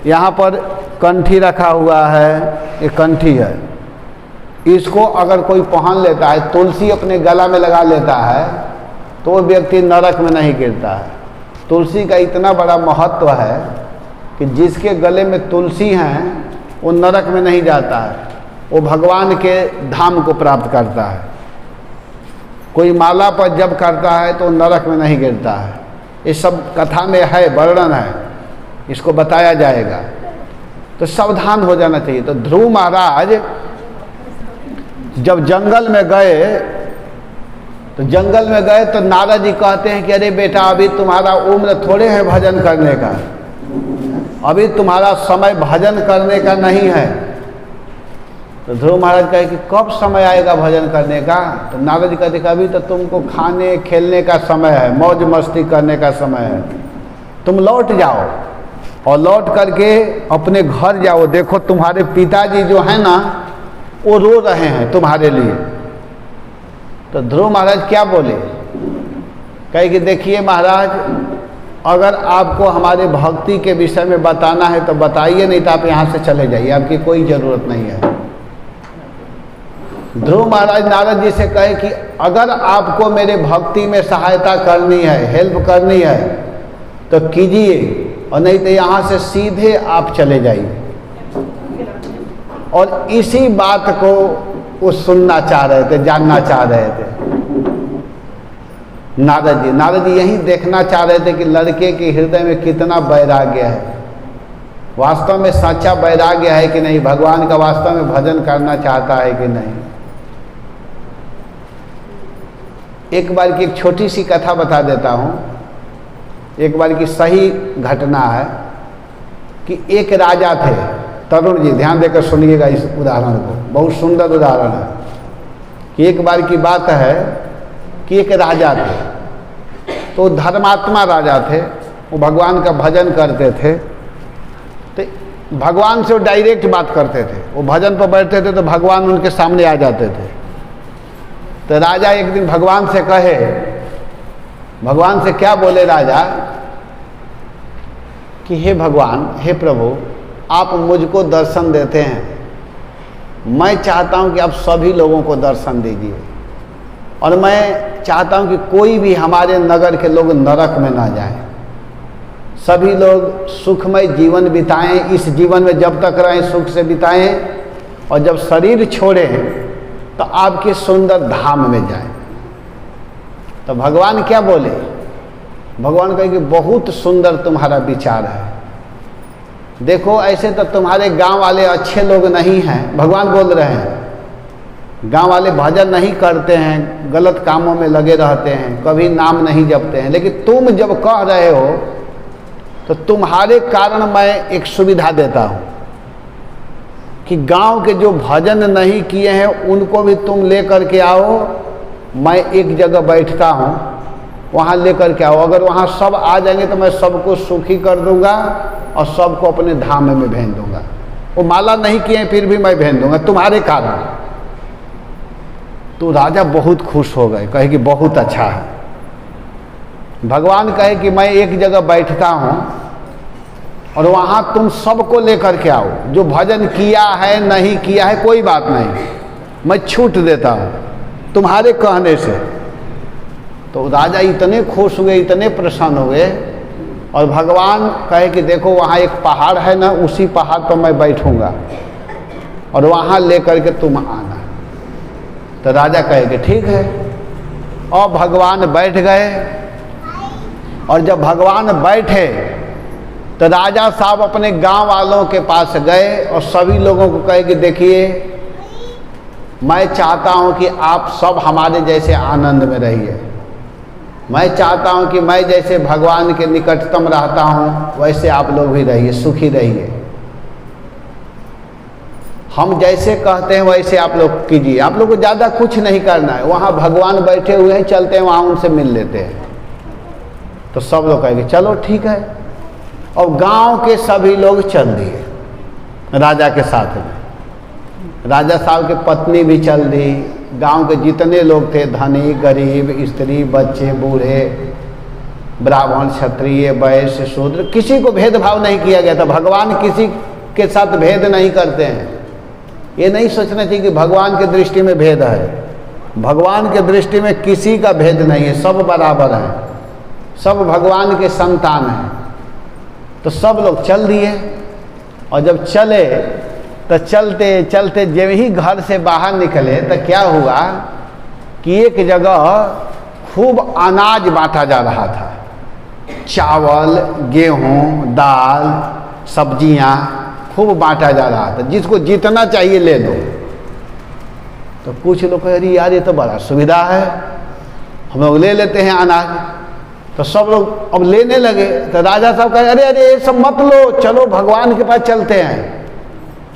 यहाँ पर कंठी रखा हुआ है, ये कंठी है, इसको अगर कोई पहन लेता है, तुलसी अपने गला में लगा लेता है, तो वो व्यक्ति नरक में नहीं गिरता है। तुलसी का इतना बड़ा महत्व है कि जिसके गले में तुलसी हैं वो नरक में नहीं जाता है, वो भगवान के धाम को प्राप्त करता है। कोई माला पर जप करता है तो नरक में नहीं गिरता है। ये सब कथा में है, वर्णन है, इसको बताया जाएगा। तो सावधान हो जाना चाहिए। तो ध्रुव महाराज जब जंगल में गए तो नारद जी कहते हैं कि अरे बेटा, अभी तुम्हारा उम्र थोड़े है भजन करने का, अभी तुम्हारा समय भजन करने का नहीं है। तो ध्रुव महाराज कहे कि कब समय आएगा भजन करने का? तो नारद जी कहते कि अभी तो तुमको खाने खेलने का समय है, मौज मस्ती करने का समय है, तुम लौट जाओ और लौट करके अपने घर जाओ। देखो तुम्हारे पिताजी जो है ना, वो रो रहे हैं तुम्हारे लिए। तो ध्रुव महाराज क्या बोले? कहे कि देखिए महाराज, अगर आपको हमारे भक्ति के विषय में बताना है तो बताइए, नहीं तो आप यहाँ से चले जाइए, आपकी कोई ज़रूरत नहीं है। ध्रुव महाराज नारद जी से कहे कि अगर आपको मेरे भक्ति में सहायता करनी है, हेल्प करनी है तो कीजिए, और नहीं तो यहाँ से सीधे आप चले जाइए। और इसी बात को वो सुनना चाह रहे थे, जानना चाह रहे थे नारद जी यही देखना चाह रहे थे कि लड़के के हृदय में कितना वैराग्य है, वास्तव में सच्चा वैराग्य है कि नहीं, भगवान का वास्तव में भजन करना चाहता है कि नहीं। एक बार की एक छोटी सी कथा बता देता हूँ। एक बार की सही घटना है कि एक राजा थे, तरुण जी ध्यान देकर सुनिएगा इस उदाहरण को, बहुत सुंदर उदाहरण है। कि एक बार की बात है कि एक राजा थे, तो धर्मात्मा राजा थे, वो भगवान का भजन करते थे। तो भगवान से वो डायरेक्ट बात करते थे, वो भजन पर बैठते थे तो भगवान उनके सामने आ जाते थे। तो राजा एक दिन भगवान से कहे, भगवान से क्या बोले राजा कि हे भगवान, हे प्रभु, आप मुझको दर्शन देते हैं, मैं चाहता हूं कि आप सभी लोगों को दर्शन दीजिए, और मैं चाहता हूं कि कोई भी हमारे नगर के लोग नरक में ना जाएं, सभी लोग सुखमय जीवन बिताएं, इस जीवन में जब तक रहें सुख से बिताएं, और जब शरीर छोड़ें तो आपके सुंदर धाम में जाएं। तो भगवान क्या बोले? भगवान कहे कि बहुत सुंदर तुम्हारा विचार है, देखो ऐसे तो तुम्हारे गांव वाले अच्छे लोग नहीं हैं, भगवान बोल रहे हैं, गांव वाले भजन नहीं करते हैं, गलत कामों में लगे रहते हैं, कभी नाम नहीं जपते हैं, लेकिन तुम जब कह रहे हो तो तुम्हारे कारण मैं एक सुविधा देता हूँ कि गांव के जो भजन नहीं किए हैं उनको भी तुम ले करके आओ, मैं एक जगह बैठता हूँ, वहाँ ले करके आओ। अगर वहाँ सब आ जाएंगे तो मैं सबको सुखी कर दूंगा और सबको अपने धाम में भेज दूंगा। वो माला नहीं किए फिर भी मैं भेज दूंगा तुम्हारे कारण। तो राजा बहुत खुश हो गए, कहे कि बहुत अच्छा है। भगवान कहे कि मैं एक जगह बैठता हूँ और वहाँ तुम सबको लेकर के आओ, जो भजन किया है नहीं किया है कोई बात नहीं, मैं छूट देता हूँ तुम्हारे कहने से। तो राजा इतने खुश हुए, इतने प्रसन्न हुए। और भगवान कहे कि देखो वहाँ एक पहाड़ है ना, उसी पहाड़ पर मैं बैठूंगा और वहाँ लेकर के तुम आना। तो राजा कहे कि ठीक है। और भगवान बैठ गए। और जब भगवान बैठे तो राजा साहब अपने गांव वालों के पास गए और सभी लोगों को कहे कि देखिए, मैं चाहता हूं कि आप सब हमारे जैसे आनंद में रहिए। मैं चाहता हूं कि मैं जैसे भगवान के निकटतम रहता हूं वैसे आप लोग भी रहिए, सुखी रहिए। हम जैसे कहते हैं वैसे आप लोग कीजिए, आप लोग को ज़्यादा कुछ नहीं करना है। वहाँ भगवान बैठे हुए हैं, चलते हैं वहाँ उनसे मिल लेते हैं। तो सब लोग कहेंगे चलो ठीक है। और गांव के सभी लोग चल दिए राजा के साथ में। राजा साहब की पत्नी भी चल दी, गांव के जितने लोग थे, धनी गरीब, स्त्री बच्चे बूढ़े, ब्राह्मण क्षत्रिय वैश्य शूद्र, किसी को भेदभाव नहीं किया गया था। भगवान किसी के साथ भेद नहीं करते हैं। ये नहीं सोचना चाहिए कि भगवान की दृष्टि में भेद है। भगवान की दृष्टि में किसी का भेद नहीं है, सब बराबर हैं, सब भगवान के संतान हैं। तो सब लोग चल दिए। और जब चले तो चलते चलते जब ही घर से बाहर निकले तो क्या हुआ कि एक जगह खूब अनाज बांटा जा रहा था। चावल, गेहूं, दाल, सब्जियां खूब बांटा जा रहा था। जिसको जितना चाहिए ले लो। तो कुछ लोग कह रही यार ये तो बड़ा सुविधा है, हम लोग ले लेते हैं अनाज। तो सब लोग अब लेने लगे। तो राजा साहब कहे अरे अरे ये सब मत लो, चलो भगवान के पास चलते हैं,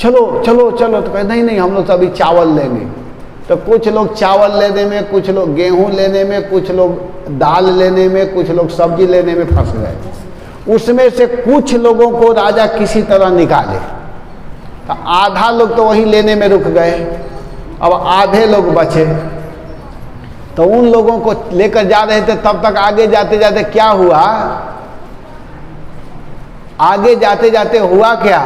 चलो चलो चलो। तो कहे नहीं नहीं हम लोग तो अभी चावल लेंगे। तो कुछ लोग चावल लेने में, कुछ लोग गेहूं लेने में, कुछ लोग दाल लेने में, कुछ लोग सब्जी लेने में फंस गए। उसमें से कुछ लोगों को राजा किसी तरह निकाले। तो आधा लोग तो वही लेने में रुक गए, अब आधे लोग बचे। तो उन लोगों को लेकर जा रहे थे। तब तक आगे जाते जाते क्या हुआ, आगे जाते जाते हुआ क्या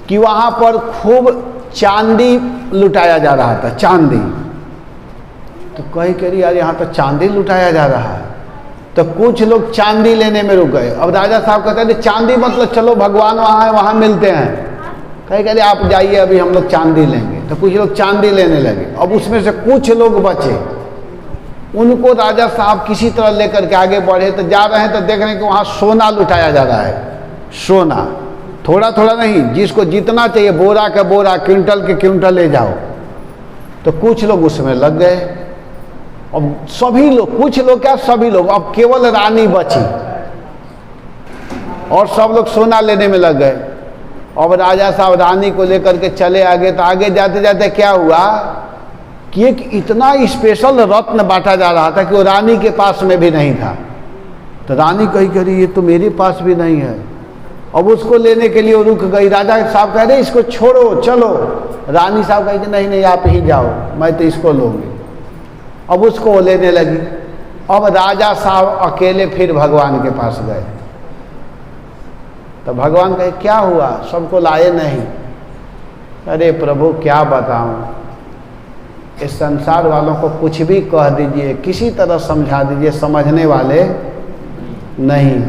कि वहां पर खूब चांदी लुटाया जा रहा था, चांदी। तो कहीं कह रही यार यहाँ तो चांदी लुटाया जा रहा है। तो कुछ लोग चांदी लेने में रुक गए। अब राजा साहब कहते हैं चांदी मतलब चलो भगवान वहाँ है, वहाँ मिलते हैं। कहीं कह रहे आप जाइए अभी हम लोग चांदी लेंगे। तो कुछ लोग चांदी लेने लगे। अब उसमें से कुछ लोग बचे, उनको राजा साहब किसी तरह लेकर के आगे बढ़े। तो जा रहे हैं तो देख रहे हैं कि वहाँ सोना लुटाया जा रहा है। सोना थोड़ा थोड़ा नहीं, जिसको जितना चाहिए बोरा का बोरा, क्विंटल के क्विंटल ले जाओ। तो कुछ लोग उसमें लग गए। अब सभी लोग, कुछ लोग क्या सभी लोग, अब केवल रानी बची और सब लोग सोना लेने में लग गए। अब राजा साहब रानी को लेकर के चले आगे। तो आगे जाते जाते क्या हुआ कि एक इतना स्पेशल रत्न बांटा जा रहा था कि वो रानी के पास में भी नहीं था। तो रानी कही करी ये तो मेरे पास भी नहीं है। अब उसको लेने के लिए वो रुक गई। राजा साहब कह रहे इसको छोड़ो चलो। रानी साहब कही नहीं नहीं आप ही जाओ, मैं तो इसको लूँगी। अब उसको वो लेने लगी। अब राजा साहब अकेले फिर भगवान के पास गए। तो भगवान कहे क्या हुआ, सबको लाए नहीं। अरे प्रभु क्या बताऊं, इस संसार वालों को कुछ भी कह दीजिए, किसी तरह समझा दीजिए, समझने वाले नहीं।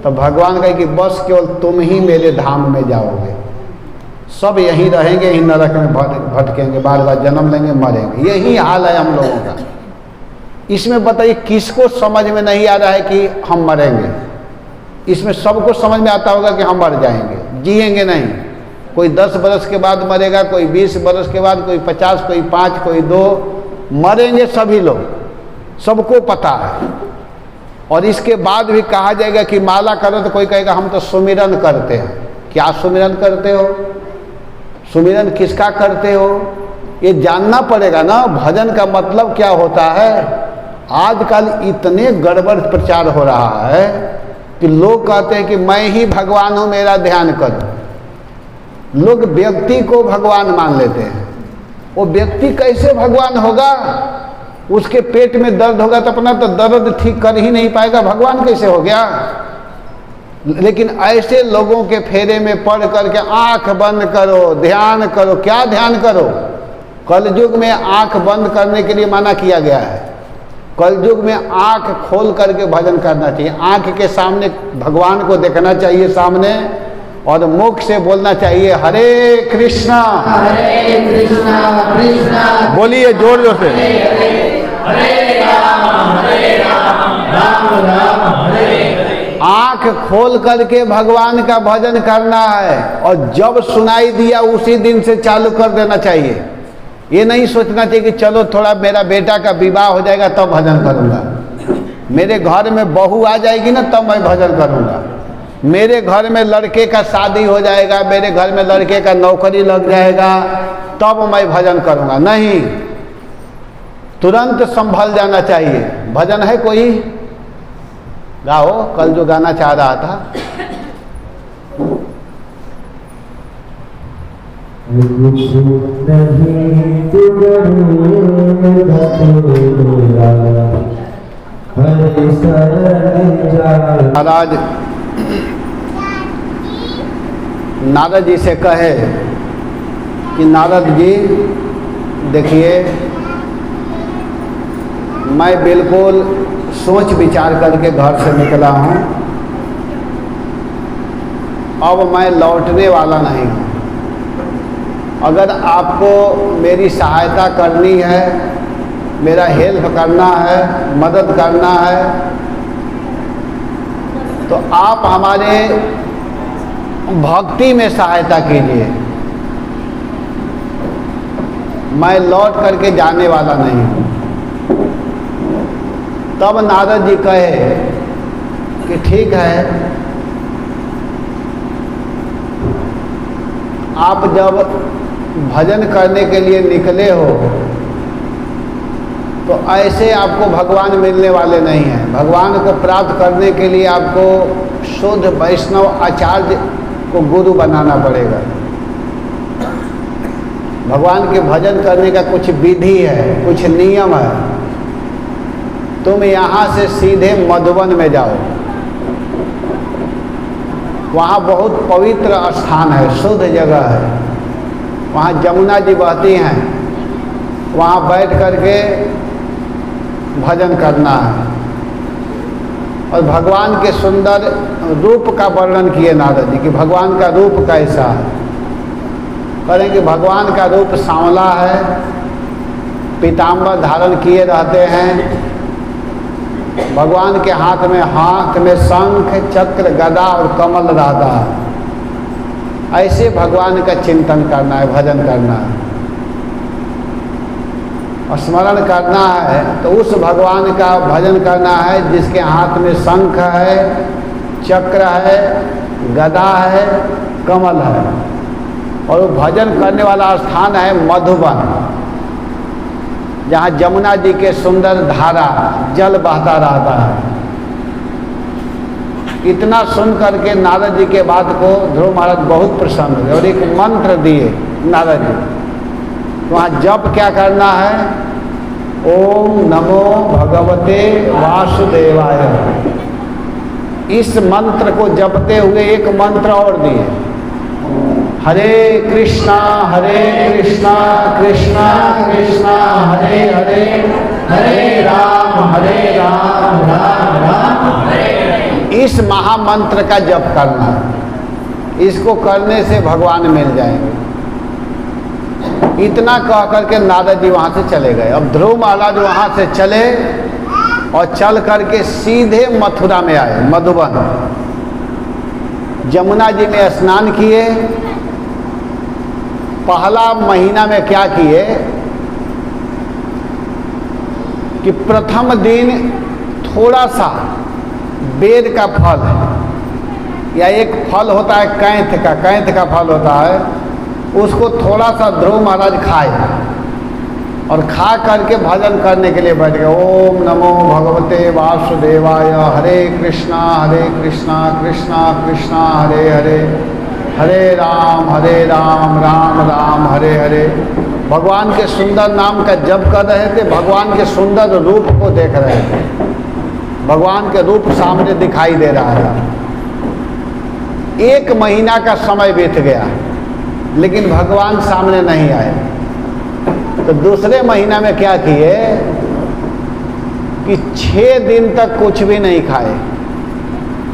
तो भगवान कहे कि बस केवल तुम ही मेरे धाम में जाओगे, सब यहीं रहेंगे, यहीं नरक में भटकेंगे, बार बार जन्म लेंगे, मरेंगे। यही हाल है हम लोगों का। इसमें बताइए किसको समझ में नहीं आ रहा है कि हम मरेंगे। इसमें सबको समझ में आता होगा कि हम मर जाएंगे, जिएंगे नहीं। कोई 10 बरस के बाद मरेगा, कोई 20 बरस के बाद, कोई 50, कोई 5, कोई 2, मरेंगे सभी लोग, सबको पता है। और इसके बाद भी कहा जाएगा कि माला करो तो कोई कहेगा हम तो सुमिरन करते हैं। क्या सुमिरन करते हो? सुमिरन किसका करते हो? ये जानना पड़ेगा ना, भजन का मतलब क्या होता है। आजकल इतने गड़बड़ प्रचार हो रहा है कि लोग कहते हैं कि मैं ही भगवान हूँ, मेरा ध्यान करो। लोग व्यक्ति को भगवान मान लेते हैं। वो व्यक्ति कैसे भगवान होगा? उसके पेट में दर्द होगा तो अपना तो दर्द ठीक कर ही नहीं पाएगा, भगवान कैसे हो गया? लेकिन ऐसे लोगों के फेरे में पड़ करके आंख बंद करो, ध्यान करो। क्या ध्यान करो? कलयुग में आंख बंद करने के लिए मना किया गया है। कलयुग में आंख खोल करके भजन करना चाहिए। आंख के सामने भगवान को देखना चाहिए सामने, और मुख से बोलना चाहिए हरे कृष्णा कृष्णा बोलिए जोर जोर से। हरे राम राम राम हरे। आंख खोल करके भगवान का भजन करना है, और जब सुनाई दिया उसी दिन से चालू कर देना चाहिए। ये नहीं सोचना चाहिए कि चलो थोड़ा मेरा बेटा का विवाह हो जाएगा तब भजन करूँगा, मेरे घर में बहू आ जाएगी ना तब मैं भजन करूँगा, मेरे घर में लड़के का शादी हो जाएगा, मेरे घर में लड़के का नौकरी लग जाएगा तब मैं भजन करूँगा। नहीं, तुरंत संभल जाना चाहिए। भजन है कोई? गाओ, कल जो गाना चाह रहा था। महाराज नारद जी से कहे कि नारद जी देखिए, मैं बिल्कुल सोच विचार करके घर से निकला हूँ, अब मैं लौटने वाला नहीं हूँ। अगर आपको मेरी सहायता करनी है, मेरा हेल्प करना है, मदद करना है, तो आप हमारे भक्ति में सहायता कीजिए। मैं लौट करके जाने वाला नहीं हूँ। तब नारद जी कहे कि ठीक है, आप जब भजन करने के लिए निकले हो तो ऐसे आपको भगवान मिलने वाले नहीं हैं। भगवान को प्राप्त करने के लिए आपको शुद्ध वैष्णव आचार्य को गुरु बनाना पड़ेगा। भगवान के भजन करने का कुछ विधि है, कुछ नियम है। तुम यहाँ से सीधे मधुबन में जाओ, वहाँ बहुत पवित्र स्थान है, शुद्ध जगह है, वहाँ जमुना जी बहती हैं, वहाँ बैठ करके भजन करना है। और भगवान के सुंदर रूप का वर्णन किए नारद जी कि भगवान का रूप कैसा है। करें कि भगवान का रूप सांवला है, पीताम्बर धारण किए रहते हैं, भगवान के हाथ में शंख चक्र गदा और कमल रहता है। ऐसे भगवान का चिंतन करना है, भजन करना है और स्मरण करना है। तो उस भगवान का भजन करना है जिसके हाथ में शंख है, चक्र है, गदा है, कमल है। और वो भजन करने वाला स्थान है मधुबन, जहाँ जमुना जी के सुंदर धारा जल बहता रहता है। इतना सुन करके नारद जी के बात को ध्रुव महाराज बहुत प्रसन्न हुए और एक मंत्र दिए नारद जी। वहाँ जप क्या करना है? ओम नमो भगवते वासुदेवाय। इस मंत्र को जपते हुए एक मंत्र और दिए, हरे कृष्णा कृष्णा कृष्णा हरे हरे, हरे राम राम राम हरे। इस महामंत्र का जप करना, इसको करने से भगवान मिल जाएंगे। इतना कह करके नारद जी वहाँ से चले गए। अब ध्रुव महाराज वहाँ से चले और चल करके सीधे मथुरा में आए, मधुबन। जमुना जी में स्नान किए। पहला महीना में क्या किए कि प्रथम दिन थोड़ा सा बेर का फल है, या एक फल होता है कैंथ का फल होता है, उसको थोड़ा सा ध्रुव महाराज खाए और खा करके भजन करने के लिए बैठ गए। ओम नमो भगवते वासुदेवाय, हरे कृष्णा कृष्णा कृष्णा हरे हरे, हरे राम राम राम हरे हरे। भगवान के सुंदर नाम का जप कर रहे थे, भगवान के सुंदर रूप को देख रहे थे, भगवान के रूप सामने दिखाई दे रहा था। 1 महीना का समय बीत गया लेकिन भगवान सामने नहीं आए। तो दूसरे महीना में क्या किए कि 6 दिन तक कुछ भी नहीं खाए,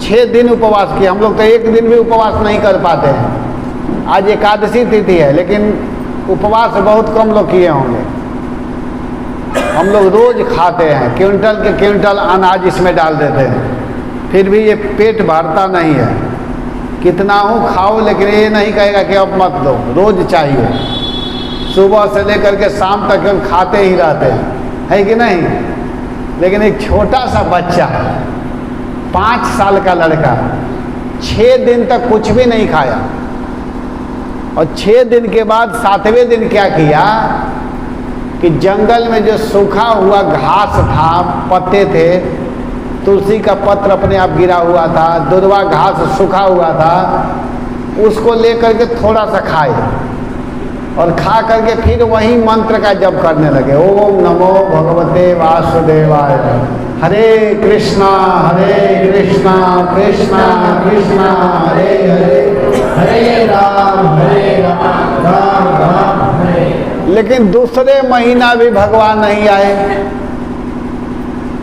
6 दिन उपवास किए। हम लोग तो 1 दिन भी उपवास नहीं कर पाते हैं। आज एकादशी तिथि है लेकिन उपवास बहुत कम लोग किए होंगे। हम लोग रोज खाते हैं, क्विंटल के क्विंटल अनाज इसमें डाल देते हैं, फिर भी ये पेट भरता नहीं है। कितना हो खाओ, लेकिन ये नहीं कहेगा कि अब मत दो, रोज चाहिए। सुबह से लेकर के शाम तक हम खाते ही रहते हैं, है कि नहीं। लेकिन एक छोटा सा बच्चा 5 साल का लड़का 6 दिन तक कुछ भी नहीं खाया, और 6 दिन के बाद 7वें दिन क्या किया कि जंगल में जो सूखा हुआ घास था, पत्ते थे, तुलसी का पत्र अपने आप गिरा हुआ था, दुर्वा घास सूखा हुआ था, उसको लेकर के थोड़ा सा खाए और खा करके फिर वही मंत्र का जप करने लगे। ओम नमो भगवते वासुदेवाय, हरे कृष्णा कृष्णा कृष्णा हरे हरे, हरे राम राम राम हरे। लेकिन दूसरे महीना भी भगवान नहीं आए।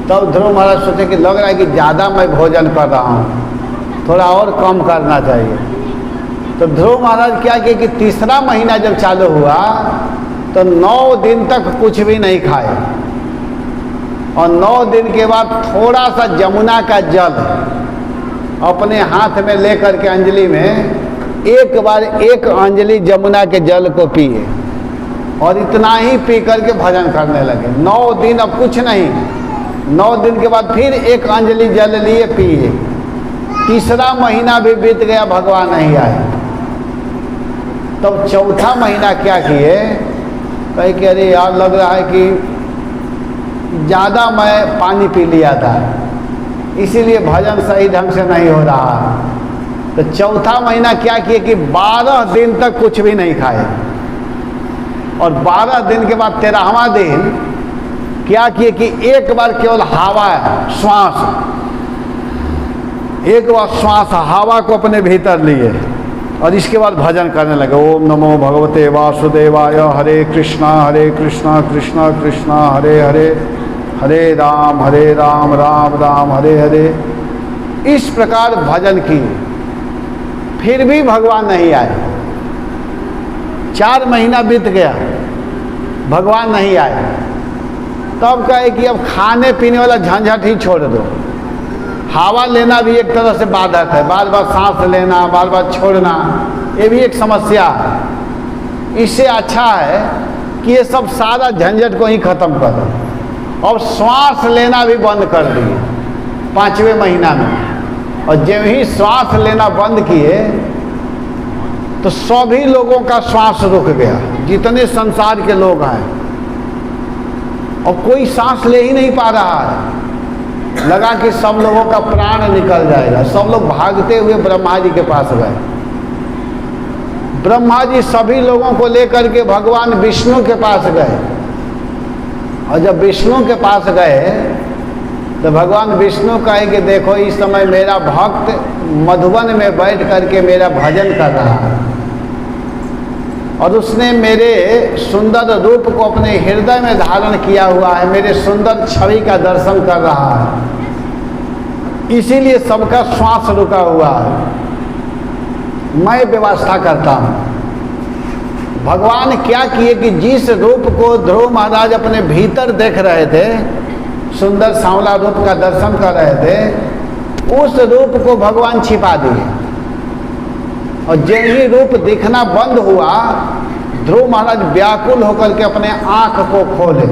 तब ध्रुव महाराज सोचे कि लग रहा है कि ज़्यादा मैं भोजन कर रहा हूँ, थोड़ा और कम करना चाहिए। तो ध्रुव महाराज क्या किए कि तीसरा महीना जब चालू हुआ तो 9 दिन तक कुछ भी नहीं खाए, और 9 दिन के बाद थोड़ा सा जमुना का जल अपने हाथ में लेकर के अंजलि में एक बार 1 अंजलि जमुना के जल को पिए, और इतना ही पी करके भजन करने लगे। 9 दिन अब कुछ नहीं, 9 दिन के बाद फिर 1 अंजलि जल लिए पिए। तीसरा महीना भी बीत गया, भगवान नहीं आए। तब चौथा महीना क्या किए, कहे कि अरे यार लग रहा है कि ज़्यादा मैं पानी पी लिया था, इसीलिए भजन सही ढंग से नहीं हो रहा। तो चौथा महीना क्या किए कि 12 दिन तक कुछ भी नहीं खाए, और 12 दिन के बाद 13वां दिन क्या किए कि एक बार केवल हवा श्वास, एक बार श्वास हवा को अपने भीतर लिए, और इसके बाद भजन करने लगे। ओम नमो भगवते वासुदेवाय, हरे कृष्णा कृष्णा कृष्णा हरे हरे, हरे राम राम राम हरे हरे। इस प्रकार भजन किए, फिर भी भगवान नहीं आए। 4 महीना बीत गया, भगवान नहीं आए। तब कहे कि अब खाने पीने वाला झंझट ही छोड़ दो, हवा लेना भी एक तरह से बाधक है, बार बार सांस लेना, बार बार छोड़ना, ये भी एक समस्या है। इससे अच्छा है कि ये सब सारा झंझट को ही खत्म कर दो। और श्वास लेना भी बंद कर दिए 5वें महीना में, और जब ही श्वास लेना बंद किए तो सभी लोगों का श्वास रुक गया, जितने संसार के लोग हैं, और कोई सांस ले ही नहीं पा रहा है। लगा कि सब लोगों का प्राण निकल जाएगा। सब लोग भागते हुए ब्रह्मा जी के पास गए। ब्रह्मा जी सभी लोगों को लेकर के भगवान विष्णु के पास गए, और जब विष्णु के पास गए तो भगवान विष्णु कहे कि देखो इस समय मेरा भक्त मधुबन में बैठ करके मेरा भजन कर रहा है, और उसने मेरे सुंदर रूप को अपने हृदय में धारण किया हुआ है, मेरे सुंदर छवि का दर्शन कर रहा है, इसीलिए सबका श्वास रुका हुआ है। मैं व्यवस्था करता हूँ। भगवान क्या किए कि जिस रूप को ध्रुव महाराज अपने भीतर देख रहे थे, सुंदर सांवला रूप का दर्शन कर रहे थे, उस रूप को भगवान छिपा दिए, और जब ही रूप दिखना बंद हुआ, ध्रुव महाराज व्याकुल होकर के अपने आँख को खोले,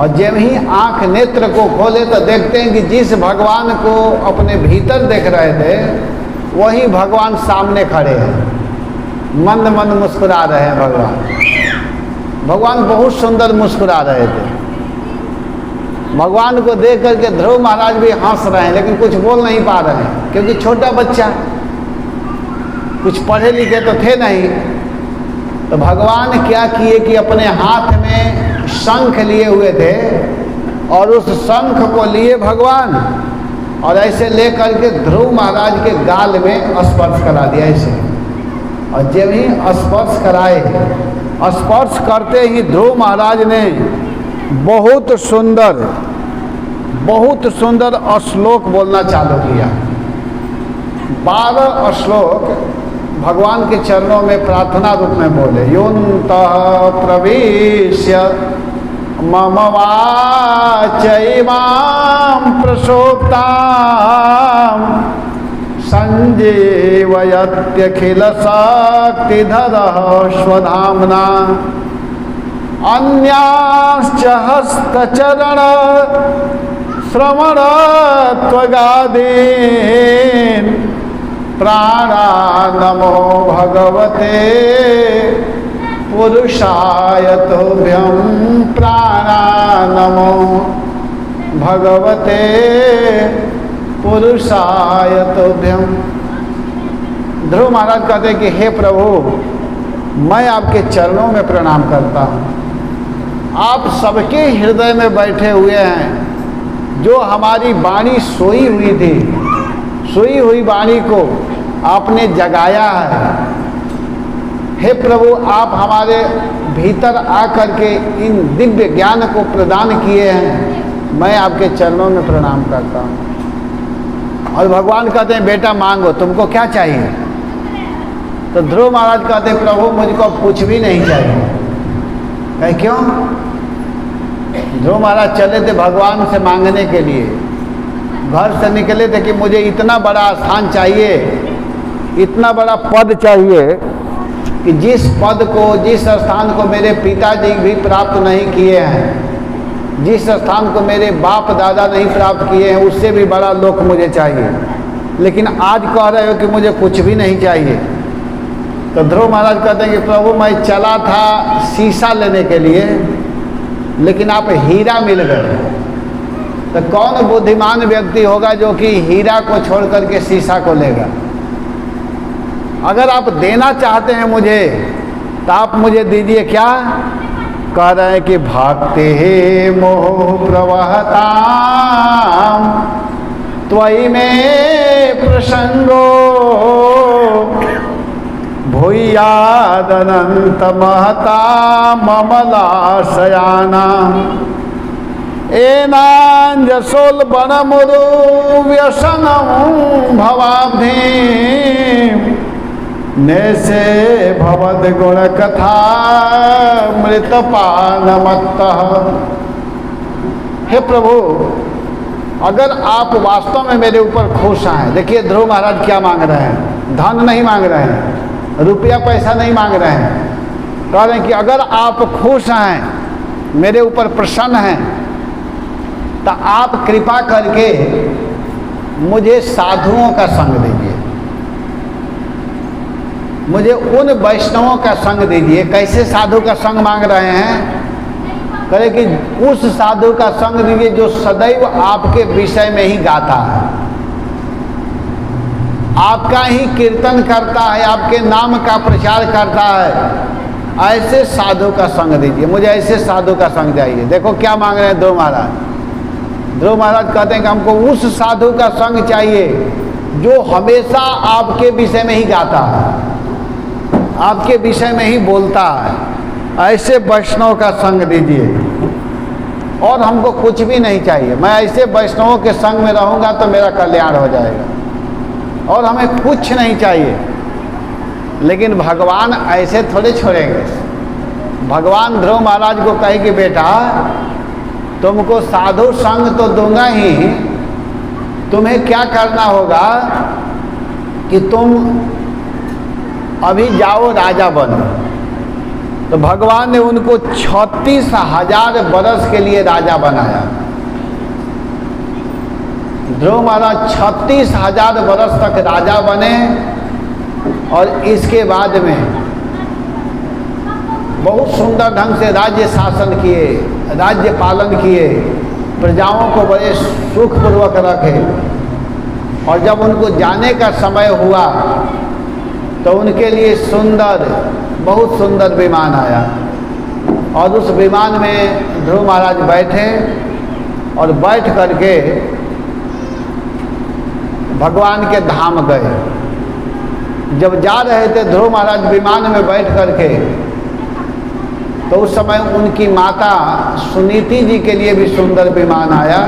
और जब ही आंख नेत्र को खोले तो देखते हैं कि जिस भगवान को अपने भीतर देख रहे थे वही भगवान सामने खड़े हैं। मंद मंद मुस्कुरा रहे हैं भगवान। भगवान बहुत सुंदर मुस्कुरा रहे थे। भगवान को देख करके ध्रुव महाराज भी हंस रहे हैं, लेकिन कुछ बोल नहीं पा रहे हैं क्योंकि छोटा बच्चा, कुछ पढ़े लिखे तो थे नहीं। तो भगवान क्या किए कि अपने हाथ में शंख लिए हुए थे और उस शंख को लिए भगवान और ऐसे ले करके ध्रुव महाराज के गाल में स्पर्श करा दिया ऐसे। और जब ही स्पर्श कराए, स्पर्श करते ही ध्रुव महाराज ने बहुत सुंदर श्लोक बोलना चालू किया। 12 श्लोक भगवान के चरणों में प्रार्थना रूप में बोले। योऽन्तः प्रविश्य मम वाचैमां प्रसोक्तां संजीवयत्यखिल शक्तिधरः स्वधाम्ना अन्याश्च हस्तचरण श्रवणत्वगादीन् प्राणानमो भगवते पुरुषाय तुभ्यं प्राणानमो भगवते पुरुषाय तुभ्यं। ध्रुव महाराज कहते हैं कि हे प्रभु, मैं आपके चरणों में प्रणाम करता हूँ। आप सबके हृदय में बैठे हुए हैं। जो हमारी वाणी सोई हुई थी, सोई हुई वाणी को आपने जगाया है। हे प्रभु, आप हमारे भीतर आकर के इन दिव्य ज्ञान को प्रदान किए हैं। मैं आपके चरणों में प्रणाम करता हूँ। और भगवान कहते हैं बेटा मांगो, तुमको क्या चाहिए? तो ध्रुव महाराज कहते हैं प्रभु मुझको कुछ भी नहीं चाहिए। कहे क्यों? ध्रुव महाराज चले थे भगवान से मांगने के लिए। घर से निकले थे कि मुझे इतना बड़ा स्थान चाहिए, इतना बड़ा पद चाहिए कि जिस पद को, जिस स्थान को मेरे पिताजी भी प्राप्त नहीं किए हैं, जिस स्थान को मेरे बाप दादा नहीं प्राप्त किए हैं, उससे भी बड़ा लोक मुझे चाहिए। लेकिन आज कह रहे हो कि मुझे कुछ भी नहीं चाहिए। तो ध्रुव महाराज कहते हैं कि प्रभु मैं चला था शीशा लेने के लिए, लेकिन आप हीरा मिल गए। तो कौन बुद्धिमान व्यक्ति होगा जो कि हीरा को छोड़ करके शीशा को लेगा? अगर आप देना चाहते हैं मुझे तो आप मुझे दीजिए। क्या कह रहे हैं कि भक्ति मोह प्रवहताम त्वयि में प्रसंगो भूयादनंत महता ममलाशयाना एनांजसोल बनमुरु व्यसनम भवाब्धि नैसे भवद गुण कथा मृतपानमत्तः। हे प्रभु, अगर आप वास्तव में मेरे ऊपर खुश हैं, देखिए ध्रुव महाराज क्या मांग रहे हैं। धन नहीं मांग रहे हैं, रुपया पैसा नहीं मांग रहे हैं। कह रहे हैं कि अगर आप खुश हैं, मेरे ऊपर प्रसन्न हैं, तो आप कृपा करके मुझे साधुओं का संग दीजिए, मुझे उन वैष्णवों का संग दीजिए। कैसे साधु का संग मांग रहे हैं? कहे कि उस साधु का संग दीजिए जो सदैव आपके विषय में ही गाता है, आपका ही कीर्तन करता है, आपके नाम का प्रचार करता है। ऐसे साधु का संग दीजिए, मुझे ऐसे साधु का संग चाहिए। देखो क्या मांग रहे हैं ध्रुव महाराज। ध्रुव महाराज कहते हैं कि हमको उस साधु का संग चाहिए जो हमेशा आपके विषय में ही गाता है, आपके विषय में ही बोलता है। ऐसे वैष्णव का संग दीजिए। और हमको कुछ भी नहीं चाहिए। मैं ऐसे वैष्णवों के संग में रहूँगा तो मेरा कल्याण हो जाएगा। और हमें कुछ नहीं चाहिए। लेकिन भगवान ऐसे थोड़े छोड़ेंगे। भगवान ध्रुव महाराज को कहे कि बेटा तुमको साधु संग तो दूंगा ही, तुम्हें क्या करना होगा कि तुम अभी जाओ राजा बनो। तो भगवान ने उनको 36,000 बरस के लिए राजा बनाया। ध्रुव महाराज 36,000 बरस तक राजा बने और इसके बाद में बहुत सुंदर ढंग से राज्य शासन किए, राज्य पालन किए, प्रजाओं को बड़े सुखपूर्वक रखे। और जब उनको जाने का समय हुआ तो उनके लिए सुंदर, बहुत सुंदर विमान आया और उस विमान में ध्रुव महाराज बैठे और बैठ करके भगवान के धाम गए। जब जा रहे थे ध्रुव महाराज विमान में बैठ करके, तो उस समय उनकी माता सुनीति जी के लिए भी सुंदर विमान आया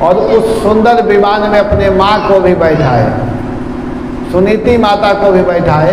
और उस सुंदर विमान में अपने माँ को भी बैठाए, सुनीति माता को भी बैठाए